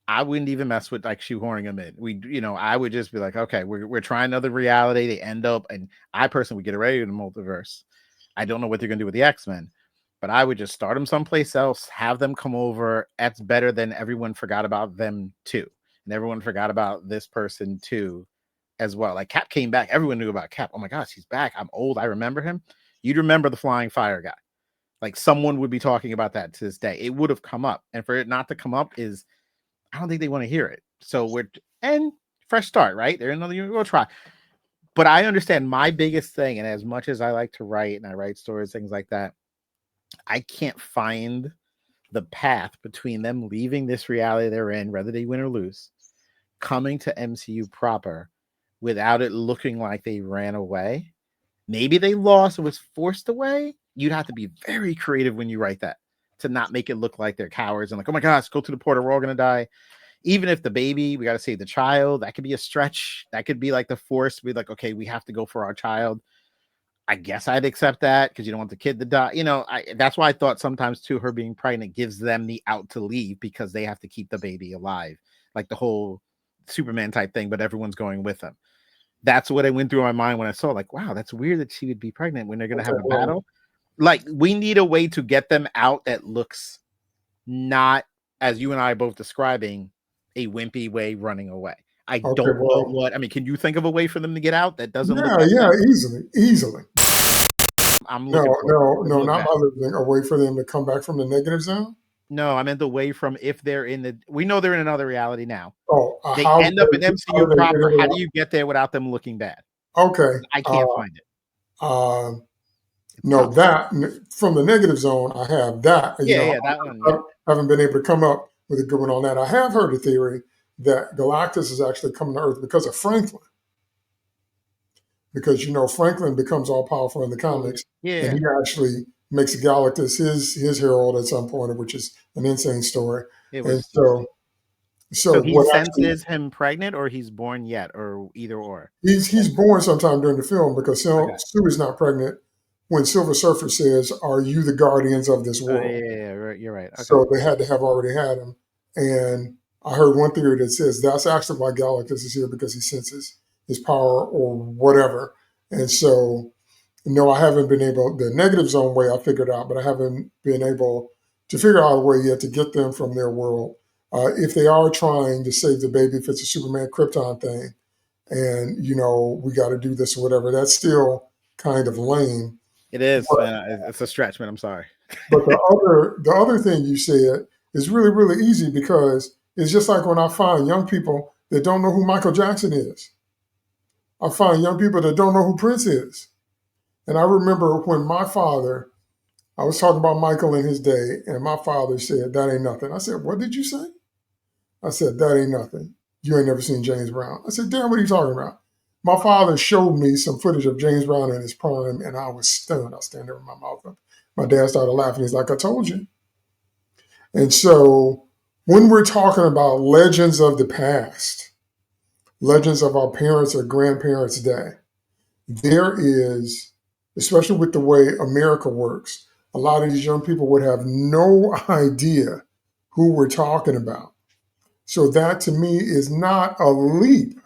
I wouldn't even mess with like shoehorning them in. I would just be like, okay, we're trying another reality. They end up, and I personally would get ready to the multiverse. I don't know what they're gonna do with the X-Men, but I would just start them someplace else, have them come over. That's better than everyone forgot about them too, and everyone forgot about this person too, as well. Like Cap came back, everyone knew about Cap. Oh my gosh, he's back. I'm old. I remember him. You'd remember the flying fire guy. Like someone would be talking about that to this day. It would have come up, and for it not to come up is, I don't think they want to hear it. So and fresh start, right? They're another year. We'll try. But I understand my biggest thing, and as much as I like to write and I write stories, things like that, I can't find the path between them leaving this reality they're in, whether they win or lose, coming to MCU proper without it looking like they ran away. Maybe they lost and was forced away. You'd have to be very creative when you write that to not make it look like they're cowards and like, oh my gosh, go to the portal, we're all gonna die. Even if the baby, we got to save the child, that could be a stretch. That could be like the force to be like, okay, we have to go for our child. I guess I'd accept that because you don't want the kid to die. That's why I thought sometimes too, her being pregnant gives them the out to leave because they have to keep the baby alive, like the whole Superman type thing, but everyone's going with them. That's what I went through my mind when I saw, like, wow, that's weird that she would be pregnant when they're going to have a battle. Like, we need a way to get them out that looks not, as you and I are both describing, a wimpy way running away. I don't know what. I mean, can you think of a way for them to get out that doesn't look like that? Easily. I'm looking no, not by living away for them to come back from the negative zone. No, I meant the way from if they're in the. We know they're in another reality now. Oh, they end up in MCU proper. How do you get there without them looking bad? Okay, I can't find it. No, that from the negative zone, I have that. That one. Yeah. I haven't been able to come up with a good one on that. I have heard a theory that Galactus is actually coming to Earth because of Franklin. Because Franklin becomes all powerful in the comics, and he actually makes Galactus his herald at some point, which is an insane story. And so he senses him pregnant, or he's born yet, or either or. He's born sometime during the film because Sue is not pregnant when Silver Surfer says, "Are you the guardians of this world?" You're right. Okay. So they had to have already had him. And I heard one theory that says that's actually why Galactus is here, because he senses his power or whatever. And so, no, I haven't been able, the negative zone way I figured out, but I haven't been able to figure out a way yet to get them from their world. If they are trying to save the baby, if it's a Superman Krypton thing, and, we got to do this or whatever, that's still kind of lame. It is. It's a stretch, man. I'm sorry. But the other thing you said is really, really easy, because it's just like when I find young people that don't know who Michael Jackson is. I find young people that don't know who Prince is. And I remember when I was talking about Michael in his day, and my father said, "That ain't nothing." I said, "What did you say?" I said, "That ain't nothing. You ain't never seen James Brown." I said, "Damn, what are you talking about?" My father showed me some footage of James Brown in his prime, and I was stunned. I was standing there with my mouth up. My dad started laughing. He's like, "I told you." And so when we're talking about legends of the past, legends of our parents or grandparents' day, there is, especially with the way America works, a lot of these young people would have no idea who we're talking about. So that to me is not a leap.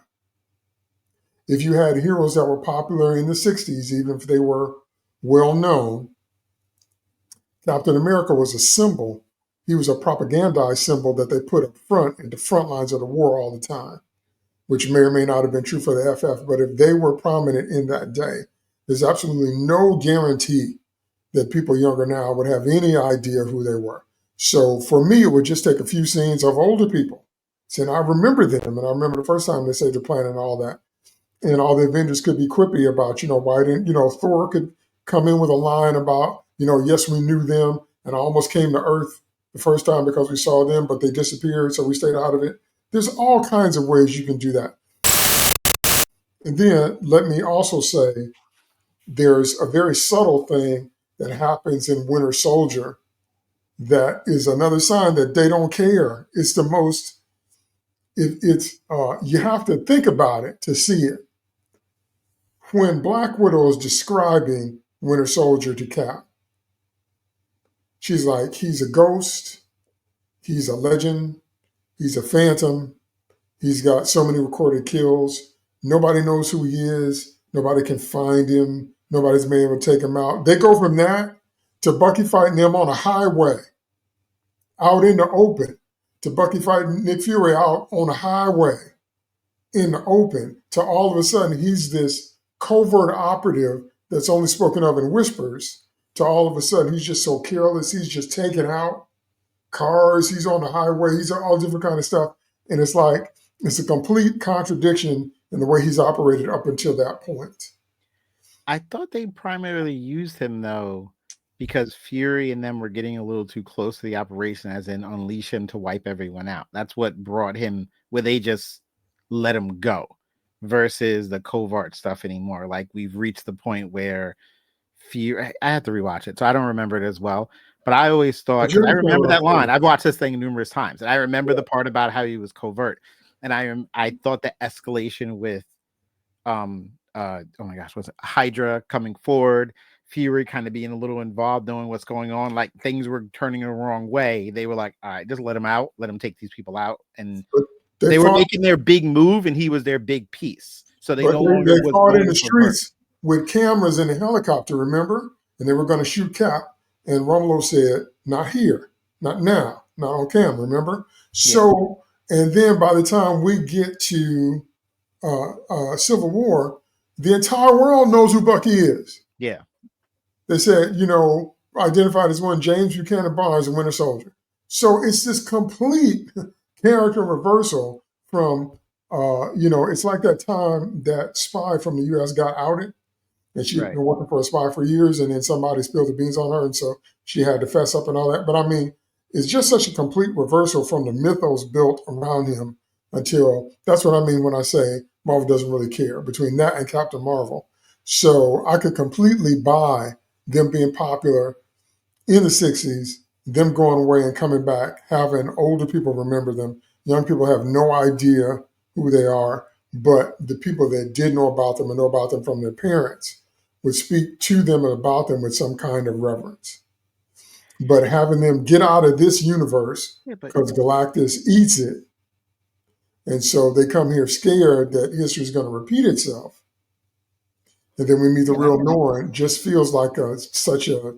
If you had heroes that were popular in the 60s, even if they were well known, Captain America was a symbol. He was a propagandized symbol that they put up front in the front lines of the war all the time, which may or may not have been true for the FF. But if they were prominent in that day, there's absolutely no guarantee that people younger now would have any idea who they were. So for me, it would just take a few scenes of older people saying, I remember them. And I remember the first time they said the planet and all that. And all the Avengers could be quippy about, why didn't, Thor could come in with a line about, yes, we knew them and I almost came to Earth the first time because we saw them, but they disappeared. So we stayed out of it. There's all kinds of ways you can do that. And then let me also say there's a very subtle thing that happens in Winter Soldier that is another sign that they don't care. It's the most, you have to think about it to see it. When Black Widow is describing Winter Soldier to Cap, she's like, he's a ghost, he's a legend, he's a phantom, he's got so many recorded kills. Nobody knows who he is. Nobody can find him. Nobody's been able to take him out. They go from that to Bucky fighting him on a highway, out in the open, to Bucky fighting Nick Fury out on a highway in the open, to all of a sudden he's this covert operative that's only spoken of in whispers, to all of a sudden he's just so careless, he's just taking out cars, he's on the highway, he's all different kind of stuff. And it's like, it's a complete contradiction in the way he's operated up until that point. I thought they primarily used him though because Fury and them were getting a little too close to the operation, as in unleash him to wipe everyone out. That's what brought him where they just let him go versus the covert stuff anymore. Like we've reached the point where Fury, I have to rewatch it, so I don't remember it as well. But I always thought, But you because I understand remember what I'm that line. saying. I've watched this thing numerous times, and I remember Yeah. the part about how he was covert. And I thought the escalation with oh my gosh, was it Hydra coming forward, Fury kind of being a little involved, knowing what's going on, like things were turning the wrong way. They were like, all right, just let him out, let him take these people out. And But they they were fought, making their big move, and he was their big piece. So they but no longer they was fought in going the covert. streets with cameras in a helicopter, remember? And they were going to shoot Cap. And Romulo said, not here, not now, not on camera, remember? Yeah, So, and then by the time we get to Civil War, the entire world knows who Bucky is. yeah. They said, identified as one James Buchanan Barnes, a Winter Soldier. So it's this complete character reversal from, it's like that time that spy from the U.S. got outed and she'd Right. been working for a spy for years, and then somebody spilled the beans on her, and so she had to fess up and all that. But I mean, it's just such a complete reversal from the mythos built around him until that's what I mean when I say Marvel doesn't really care between that and Captain Marvel. So I could completely buy them being popular in the 60s, them going away and coming back, having older people remember them. Young people have no idea who they are, but the people that did know about them and know about them from their parents would speak to them and about them with some kind of reverence. But having them get out of this universe Yeah, but because Galactus eats it, and so they come here scared that history is going to repeat itself, and then we meet the yeah, real Norn, just feels like such a,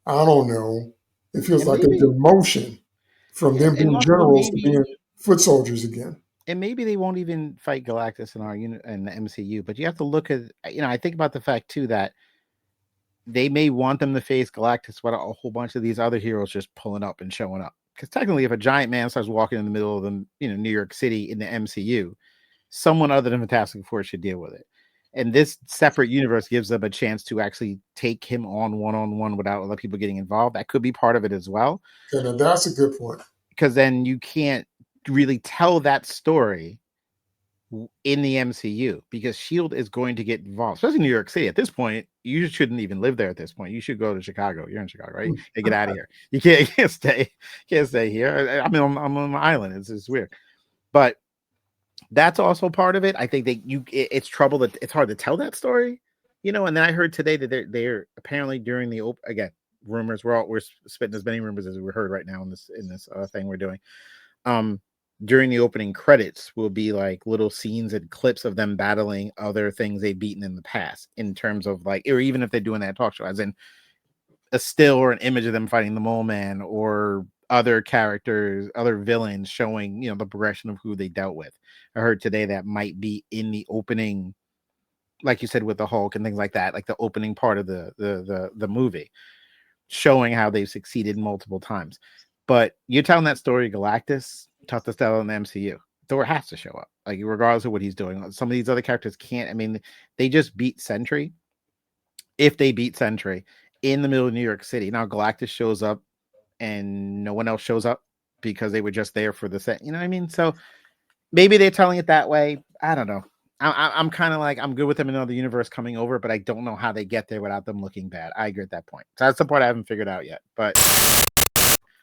I don't know, it feels and like a maybe demotion from them and being also generals to maybe being foot soldiers again. and maybe they won't even fight Galactus in our unit in the MCU. But you have to look at I think about the fact too that they may want them to face Galactus with a whole bunch of these other heroes just pulling up and showing up. Because technically, if a giant man starts walking in the middle of the New York City in the MCU, someone other than Fantastic Four should deal with it. And this separate universe gives them a chance to actually take him on one without other people getting involved. That could be part of it as well, And that's a good point. because then you can't really tell that story in the MCU because Shield is going to get involved, especially New York City. At this point, you shouldn't even live there. At this point, you should go to Chicago. You're in Chicago, right? You get out of here. You can't stay here. I mean, I'm on an island. It's weird, but that's also part of it. I think it's trouble that it's hard to tell that story, And then I heard today that they're apparently during the again rumors. We're spitting as many rumors as we heard right now in this thing we're doing. Um, during the opening credits will be like little scenes and clips of them battling other things they've beaten in the past, in terms of like, or even if they're doing that talk show, as in a still or an image of them fighting the Mole Man or other characters, other villains showing, the progression of who they dealt with. I heard today that might be in the opening like you said with the Hulk and things like that, like the opening part of the movie, showing how they've succeeded multiple times. But you're telling that story, Galactus, toughest out in the MCU. Thor has to show up, like regardless of what he's doing. Some of these other characters can't. I mean, they just beat Sentry. If they beat Sentry in the middle of New York City, now Galactus shows up and no one else shows up because they were just there for the set. You know what I mean? So maybe they're telling it that way. I don't know. I'm kind of like, I'm good with them in another universe coming over, but I don't know how they get there without them looking bad. I agree at that point. So that's the part I haven't figured out yet. But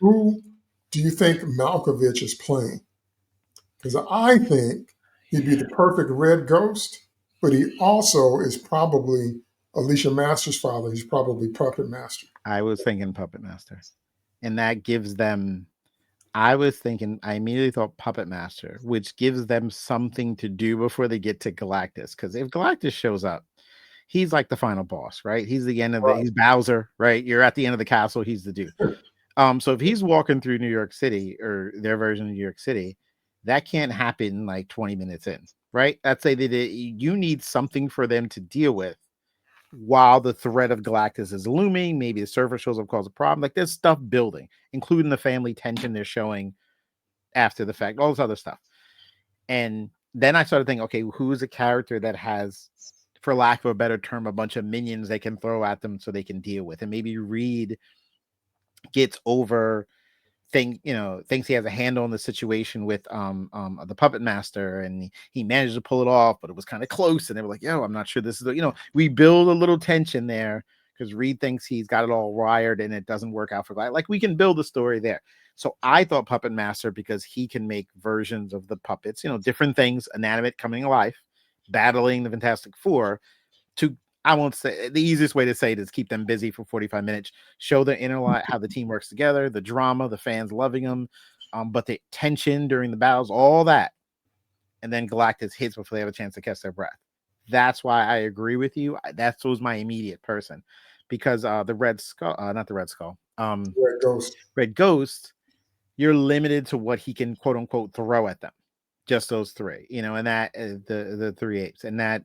Who do you think Malkovich is playing? Because I think he'd be the perfect red ghost, but he also is probably Alicia Master's father. He's probably Puppet Master. I was thinking Puppet Master, and that gives them. I was thinking. I immediately thought Puppet Master, which gives them something to do before they get to Galactus. Because if Galactus shows up, he's like the final boss, right? He's the end of the. Right. He's Bowser, right? You're at the end of the castle. He's the dude. So if he's walking through New York City or their version of New York City, that can't happen like 20 minutes in, right? I'd say that you need something for them to deal with while the threat of Galactus is looming. Maybe the server shows up, cause a problem. Like there's stuff building, including the family tension they're showing after the fact, all this other stuff. And then I started thinking, okay, who's a character that has, for lack of a better term, a bunch of minions they can throw at them so they can deal with? And maybe Reed gets over thinks he has a handle on the situation with the puppet master, and he managed to pull it off, but it was kind of close, and they were like, yo, I'm not sure this is we build a little tension there because Reed thinks he's got it all wired and it doesn't work out for Glad. Like we can build a story there. So I thought Puppet Master, because he can make versions of the puppets, different things, inanimate coming alive, battling the Fantastic Four, to, I won't say, the easiest way to say it is keep them busy for 45 minutes, show the inner light, how the team works together, the drama, the fans loving them, but the tension during the battles, all that. And then Galactus hits before they have a chance to catch their breath. That's why I agree with you. That was my immediate person, because the Red Skull, not the Red Skull, Red Ghost. Red Ghost, you're limited to what he can quote unquote throw at them. Just those three, and that the three apes, and that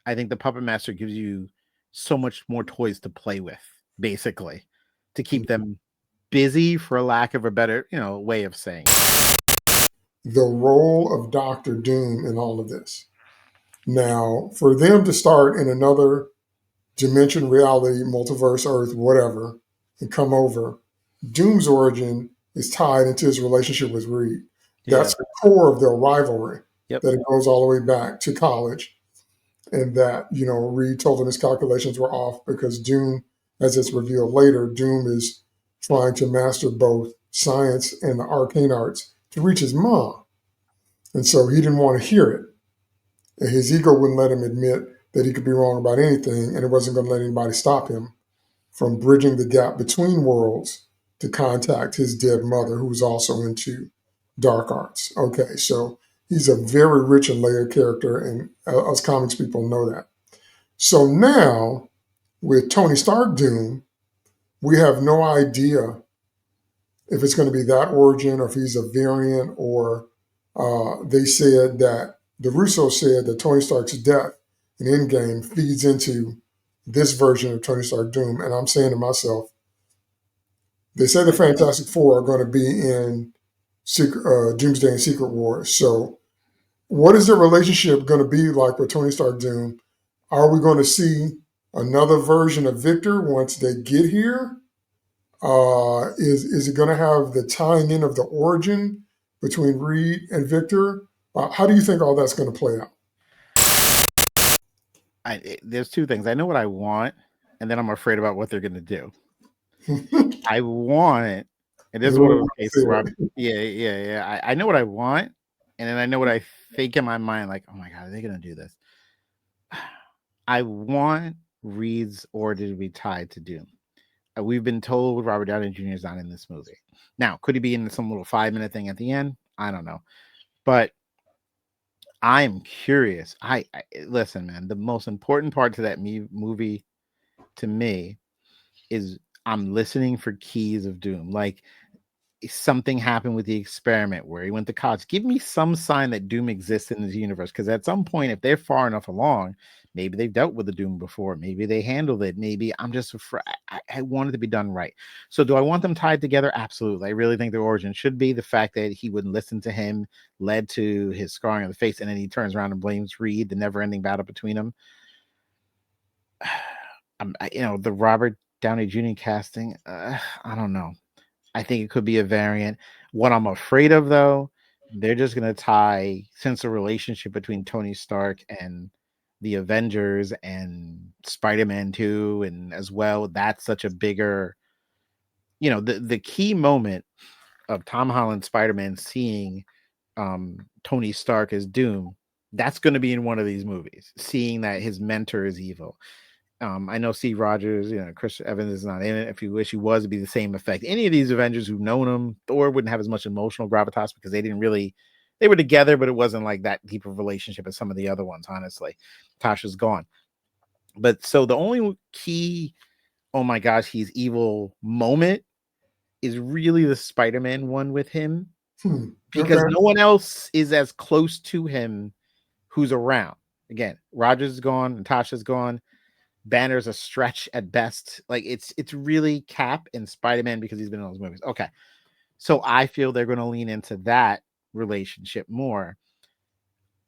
I think the Puppet Master gives you so much more toys to play with, basically, to keep them busy, for lack of a better, way of saying it. The role of Doctor Doom in all of this. Now, for them to start in another dimension, reality, multiverse, Earth, whatever, and come over, Doom's origin is tied into his relationship with Reed. Yeah. That's the core of their rivalry, Yep. that it goes all the way back to college. And that, Reed told him his calculations were off because Doom, as it's revealed later, Doom is trying to master both science and the arcane arts to reach his mom. And so he didn't want to hear it. And his ego wouldn't let him admit that he could be wrong about anything, and it wasn't going to let anybody stop him from bridging the gap between worlds to contact his dead mother, who was also into dark arts. Okay, so he's a very rich and layered character, and us comics people know that. So now, with Tony Stark Doom, we have no idea if it's going to be that origin or if he's a variant, or they said that the Russo said that Tony Stark's death in Endgame feeds into this version of Tony Stark Doom. And I'm saying to myself, they say the Fantastic Four are going to be in Doomsday and Secret Wars. So what is their relationship going to be like with Tony Stark Doom? Are we going to see another version of Victor once they get here? Is it going to have the tying in of the origin between Reed and Victor? How do you think all that's going to play out? There's two things. I know what I want, and then I'm afraid about what they're going to do. I want, and this is one of the cases where I know what I want, and then I know what I think in my mind, like, oh my God, are they going to do this? I want Reed's origin to be tied to Doom. We've been told Robert Downey Jr. is not in this movie. Now, could he be in some little 5-minute thing at the end? I don't know. But I'm curious. I listen, man, the most important part to that movie to me is I'm listening for keys of Doom. Like, something happened with the experiment where he went to college. Give me some sign that Doom exists in this universe, because at some point, if they're far enough along, maybe they've dealt with the Doom before, maybe they handled it, maybe I'm just afraid. I want it to be done right. So do I want them tied together? Absolutely. I really think the origin should be the fact that he wouldn't listen to him led to his scarring on the face, and then he turns around and blames Reed, the never-ending battle between them. The Robert Downey Jr. casting, I don't know. I think it could be a variant. What I'm afraid of, though, they're just going to tie, since the relationship between Tony Stark and the Avengers and Spider-Man 2, and as well, that's such a bigger, the key moment of Tom Holland Spider-Man seeing Tony Stark as Doom, that's going to be in one of these movies, seeing that his mentor is evil. I know Steve Rogers, Chris Evans is not in it. If you wish he was, it'd be the same effect. Any of these Avengers who've known him, Thor wouldn't have as much emotional gravitas because they were together, but it wasn't like that deep of a relationship as some of the other ones, honestly. Tasha's gone. But so the only key, oh my gosh, he's evil moment is really the Spider-Man one with him, because Okay. no one else is as close to him who's around. Again, Rogers is gone, Natasha's gone. Banner's a stretch at best. Like it's really Cap and Spider-Man because he's been in those movies. Okay. So I feel they're going to lean into that relationship more.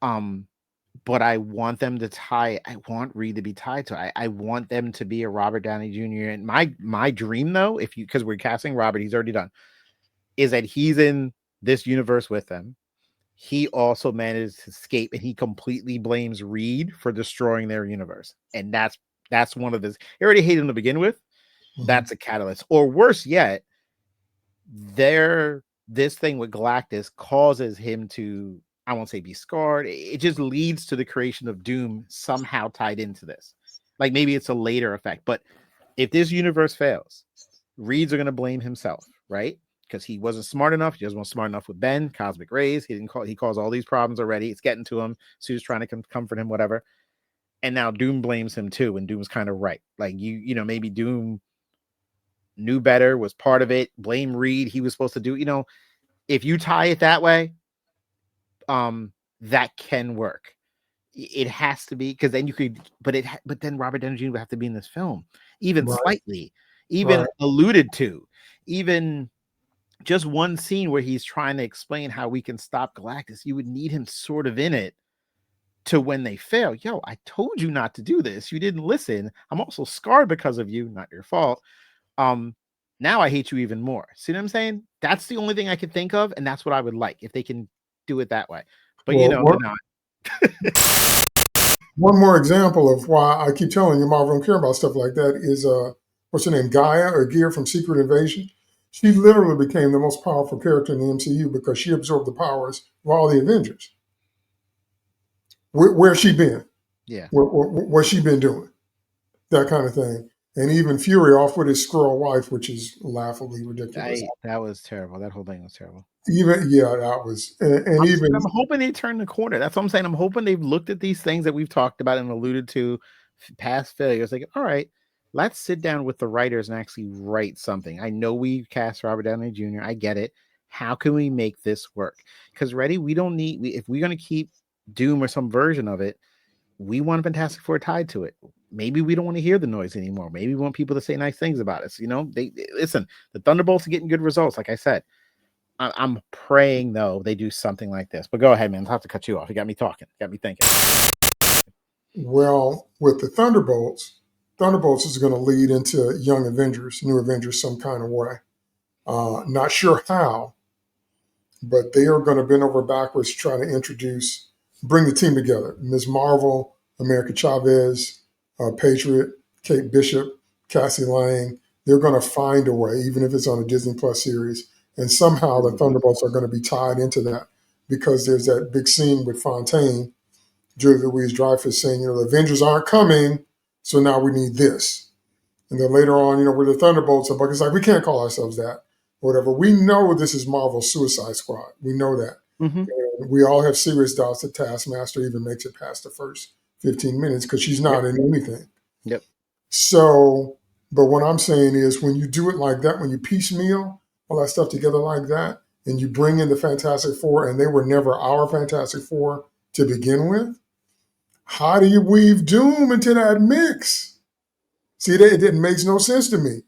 But I want them to I want Reed to be tied to it. I want them to be a Robert Downey Jr. And my dream, though, because we're casting Robert, he's already done, is that he's in this universe with them. He also managed to escape, and he completely blames Reed for destroying their universe. And that's one of his. He already hated him to begin with. That's a catalyst. Or worse yet, this thing with Galactus causes him to, I won't say be scarred. It just leads to the creation of Doom somehow tied into this. Like maybe it's a later effect. But if this universe fails, Reed's are going to blame himself, right? Because he wasn't smart enough. He wasn't smart enough with Ben, cosmic rays. He caused all these problems already. It's getting to him. So he's trying to comfort him, whatever. And now Doom blames him too. And Doom's kind of right. Like maybe Doom knew better, was part of it. Blame Reed. He was supposed to do, if you tie it that way, that can work. It has to be, because then you could, but then Robert Downey Jr. would have to be in this film, even slightly, even alluded to, even just one scene where he's trying to explain how we can stop Galactus. You would need him sort of in it to when they fail. Yo, I told you not to do this. You didn't listen. I'm also scarred because of you. Not your fault. Now I hate you even more. See what I'm saying? That's the only thing I could think of, and that's what I would like if they can do it that way. But they're not. One more example of why I keep telling you Marvel don't care about stuff like that is what's her name, Gaia or Gear from Secret Invasion. She literally became the most powerful character in the MCU because she absorbed the powers of all the Avengers. Where's she been? Yeah. What's she been doing? That kind of thing. And even Fury off with his squirrel wife, which is laughably ridiculous. That was terrible. That whole thing was terrible. That was, and I'm hoping they turn the corner. That's what I'm saying. I'm hoping they've looked at these things that we've talked about and alluded to, past failures. Like, all right, let's sit down with the writers and actually write something. I know we cast Robert Downey Jr. I get it. How can we make this work? Because we don't need, if we're going to keep Doom or some version of it, we want Fantastic Four tied to it. Maybe we don't want to hear the noise anymore. Maybe we want people to say nice things about us. They listen. The Thunderbolts are getting good results. Like I said, I'm praying though they do something like this. But go ahead, man. I'll have to cut you off. You got me talking. Got me thinking. Well, with the Thunderbolts is going to lead into Young Avengers, New Avengers, some kind of way. Not sure how, but they are going to bend over backwards trying to bring the team together. Ms. Marvel, America Chavez, Patriot, Kate Bishop, Cassie Lang. They're going to find a way, even if it's on a Disney Plus series. And somehow the Thunderbolts are going to be tied into that because there's that big scene with Fontaine, Julia Louis-Dreyfus saying, the Avengers aren't coming, so now we need this. And then later on, with the Thunderbolts, it's like, we can't call ourselves that, whatever. We know this is Marvel's Suicide Squad. We know that. Mm-hmm. And we all have serious doubts that Taskmaster even makes it past the first 15 minutes because she's not in anything. Yep. So, but what I'm saying is when you do it like that, when you piecemeal, all that stuff together like that, and you bring in the Fantastic Four, and they were never our Fantastic Four to begin with. How do you weave Doom into that mix? See, it makes no sense to me,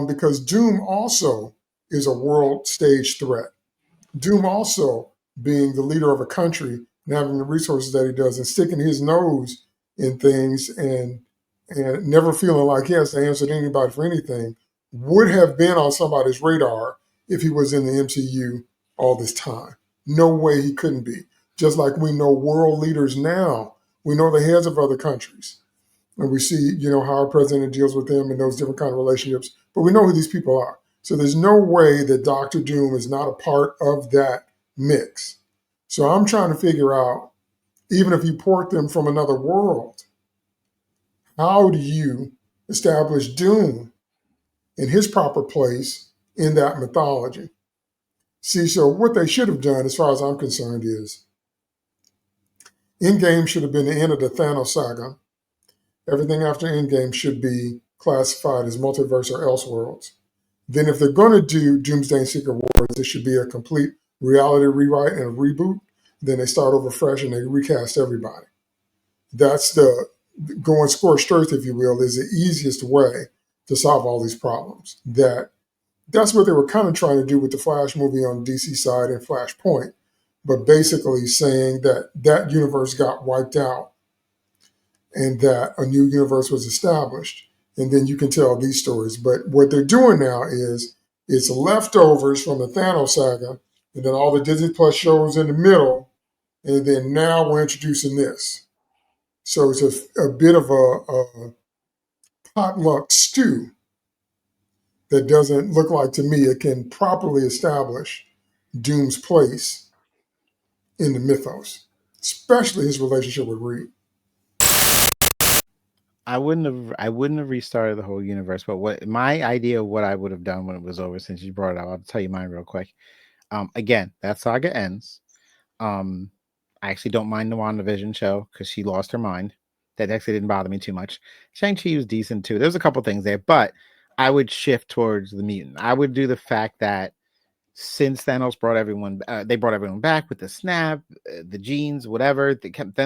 because Doom also is a world stage threat. Doom also being the leader of a country and having the resources that he does and sticking his nose in things and never feeling like he has to answer to anybody for anything would have been on somebody's radar if he was in the MCU all this time. No way he couldn't be. Just like we know world leaders now, we know the heads of other countries, and we see, how our president deals with them and those different kind of relationships. But we know who these people are. So there's no way that Doctor Doom is not a part of that mix. So I'm trying to figure out, even if you port them from another world, how do you establish Doom in his proper place in that mythology? See, so what they should have done, as far as I'm concerned, is Endgame should have been the end of the Thanos saga. Everything after Endgame should be classified as multiverse or elseworlds. Then, if they're going to do Doomsday and Secret Wars, it should be a complete reality rewrite and a reboot. Then they start over fresh and they recast everybody. That's the going scorched earth, if you will, is the easiest way to solve all these problems. That's what they were kind of trying to do with the Flash movie on the DC side and Flashpoint, but basically saying that that universe got wiped out and that a new universe was established. And then you can tell these stories. But what they're doing now is it's leftovers from the Thanos saga, and then all the Disney Plus shows in the middle, and then now we're introducing this. So it's a bit of a potluck stew that doesn't look like to me it can properly establish Doom's place in the mythos, especially his relationship with Reed. I wouldn't have restarted the whole universe, but what my idea of what I would have done when it was over, since you brought it up, I'll tell you mine real quick. Again, that saga ends. Um, I actually don't mind the WandaVision show because she lost her mind. That actually didn't bother me too much. Shang-Chi was decent too. There's a couple things there, but I would shift towards the mutant. I would do the fact that since Thanos brought everyone, they brought everyone back with the snap, the genes, whatever.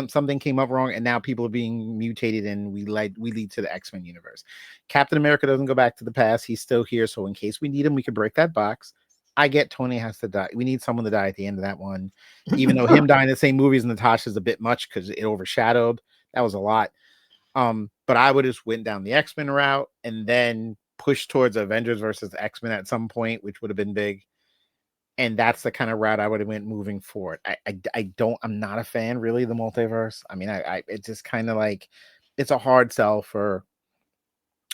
Something came up wrong, and now people are being mutated, and we lead to the X-Men universe. Captain America doesn't go back to the past; he's still here. So in case we need him, we can break that box. I get Tony has to die. We need someone to die at the end of that one, even though him dying in the same movie as Natasha is a bit much because it overshadowed. That was a lot. But I would just went down the X-Men route and then push towards Avengers versus X-Men at some point, which would have been big, and that's the kind of route I would have went moving forward. I'm not a fan really of the multiverse. I mean, it's just kind of like it's a hard sell for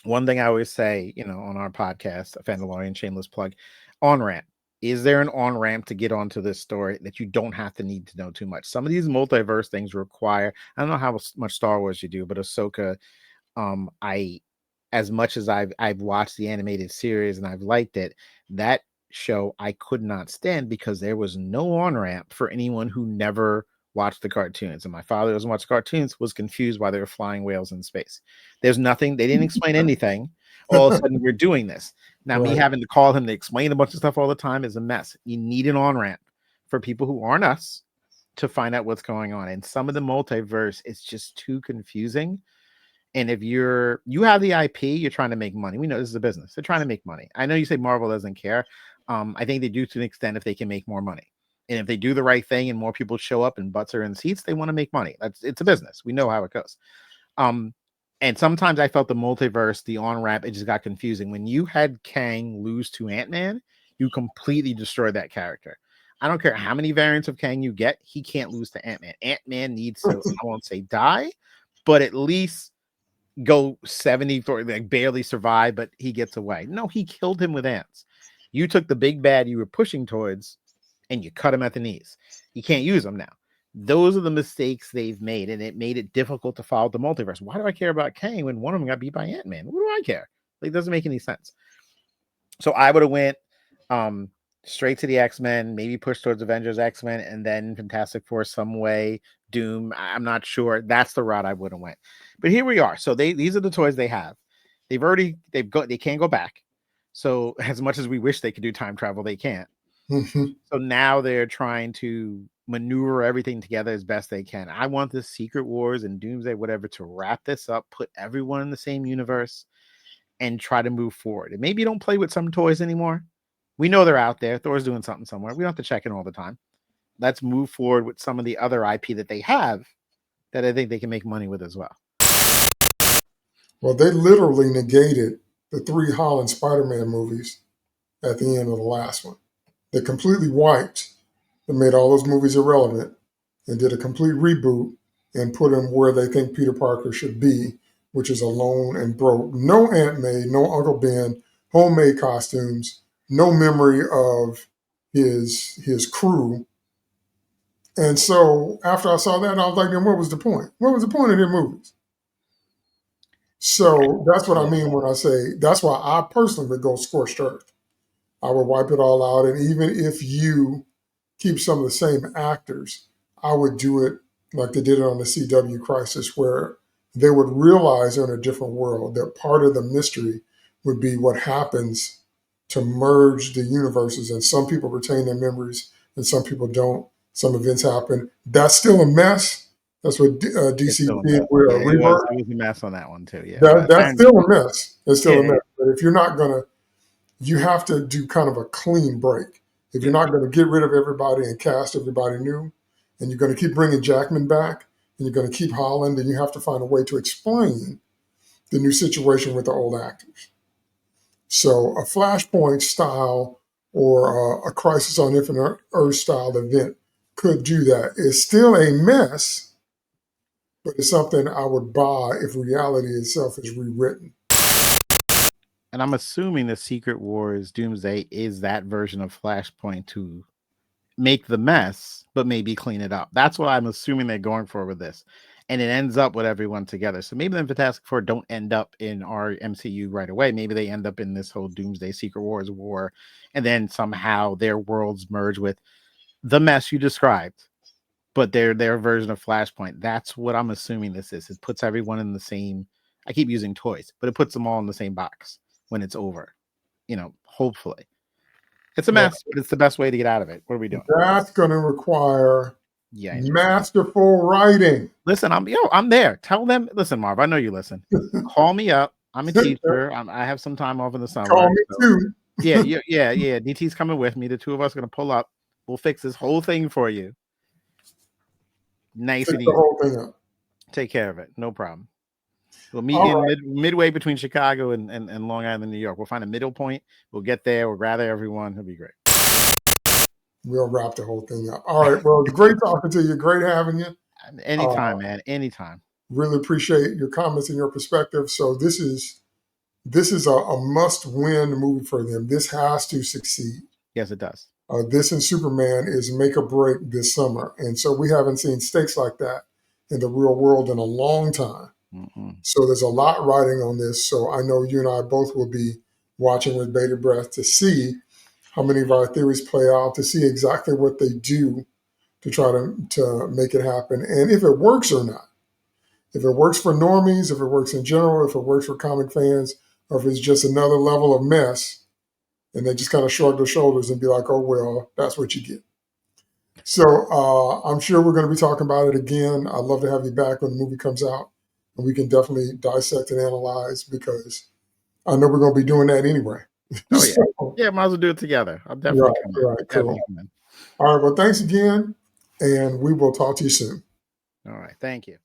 one thing I always say, on our podcast, a Fandalorian shameless plug, on ramp. Is there an on ramp to get onto this story that you don't have to need to know too much? Some of these multiverse things require, I don't know how much Star Wars you do, but Ahsoka, I as much as I've watched the animated series and I've liked it, that show I could not stand because there was no on ramp for anyone who never watched the cartoons. And my father doesn't watch cartoons, was confused why they were flying whales in space. There's nothing, they didn't explain anything. All of a sudden, we're doing this. Now, me Right. having to call him to explain a bunch of stuff all the time is a mess. You need an on ramp for people who aren't us to find out what's going on. And some of the multiverse, it's just too confusing. And if you have the IP, you're trying to make money. We know this is a business. They're trying to make money. I know you say Marvel doesn't care. I think they do to an extent if they can make more money. And if they do the right thing and more people show up and butts are in seats, they want to make money. It's a business. We know how it goes. And sometimes I felt the multiverse, the on ramp, it just got confusing. When you had Kang lose to Ant-Man, you completely destroyed that character. I don't care how many variants of Kang you get, he can't lose to Ant-Man. Ant-Man needs to, I won't say die, but at least go 70 for like barely survive, but he gets away. No, he killed him with ants. You took the big bad you were pushing towards and you cut him at the knees. You can't use them now. Those are the mistakes they've made, and it made it difficult to follow the multiverse. Why do I care about Kang when one of them got beat by Ant-Man? What do I care? Like, it doesn't make any sense. So I would have went straight to the X-Men, maybe push towards Avengers, X-Men, and then Fantastic Four some way. Doom, I'm not sure. That's the route I would have went. But here we are. So these are the toys they have. They can't go back. So as much as we wish they could do time travel, they can't. Hmm. So now they're trying to maneuver everything together as best they can. I want this Secret Wars and Doomsday, whatever, to wrap this up, put everyone in the same universe, and try to move forward. And maybe don't play with some toys anymore. We know they're out there. Thor's doing something somewhere. We don't have to check in all the time. Let's move forward with some of the other IP that they have that I think they can make money with as well. Well, they literally negated the 3 Holland Spider-Man movies at the end of the last one. They completely wiped and made all those movies irrelevant and did a complete reboot and put him where they think Peter Parker should be, which is alone and broke. No Aunt May, no Uncle Ben, homemade costumes, no memory of his crew. And so after I saw that, I was like, then what was the point? What was the point of their movies? So that's what I mean when I say that's why I personally would go scorched earth. I would wipe it all out. And even if you keep some of the same actors, I would do it like they did it on the CW Crisis, where they would realize they're in a different world, that part of the mystery would be what happens to merge the universes. And some people retain their memories and some people don't. Some events happen. That's still a mess. That's what DC did with Yeah, Rebirth. it was a mess on that one too. Yeah, That's still a mess. It's still a yeah, mess. But if you're not going to, you have to do kind of a clean break. If you're not going to get rid of everybody and cast everybody new, and you're going to keep bringing Jackman back, and you're going to keep Holland, then you have to find a way to explain the new situation with the old actors. So a Flashpoint style or a Crisis on Infinite Earth style event could do that. It's still a mess, but it's something I would buy if reality itself is rewritten. and I'm assuming the Secret Wars Doomsday is that version of Flashpoint to make the mess, but maybe clean it up. That's what I'm assuming they're going for with this. And it ends up with everyone together. So maybe the Fantastic Four don't end up in our MCU right away. Maybe they end up in this whole Doomsday Secret Wars war. And then somehow their worlds merge with the mess you described, but their version of Flashpoint. That's what I'm assuming this is. It puts everyone in the same, I keep using toys, but it puts them all in the same box when it's over. Hopefully. It's a Well, mess, but it's the best way to get out of it. What are we doing? that's going to require Yeah. masterful writing. Listen, I'm there. Tell them, listen, Marv, I know you listen. Call me up. I'm a teacher. I have some time off in the summer. Call me too. Yeah. DT's coming with me. The two of us are gonna pull up. We'll fix this whole thing for you. Nice Fix and the easy. whole thing up. Take care of it. No problem. We'll meet you midway between Chicago and Long Island, New York. We'll find a middle point. We'll get there. We'll gather everyone. It'll be great. We'll wrap the whole thing up. All right. Well, it's great talking to you. Great having you. Anytime, man. Anytime. Really appreciate your comments and your perspective. So this is a must-win movie for them. This has to succeed. Yes, it does. This and Superman is make or break this summer, and so we haven't seen stakes like that in the real world in a long time. Mm-hmm. So there's a lot riding on this. So I know you and I both will be watching with bated breath to see how many of our theories play out, to see exactly what they do to try to make it happen, and if it works or not. If it works for normies, if it works in general, if it works for comic fans, or if it's just another level of mess, and they just kind of shrug their shoulders and be like, oh, well, that's what you get. So I'm sure we're going to be talking about it again. I'd love to have you back when the movie comes out, and we can definitely dissect and analyze, because I know we're going to be doing that anyway. Oh, yeah. Yeah, might as well do it together. I'll definitely come in. Right, cool. All right, well, thanks again, and we will talk to you soon. All right, thank you.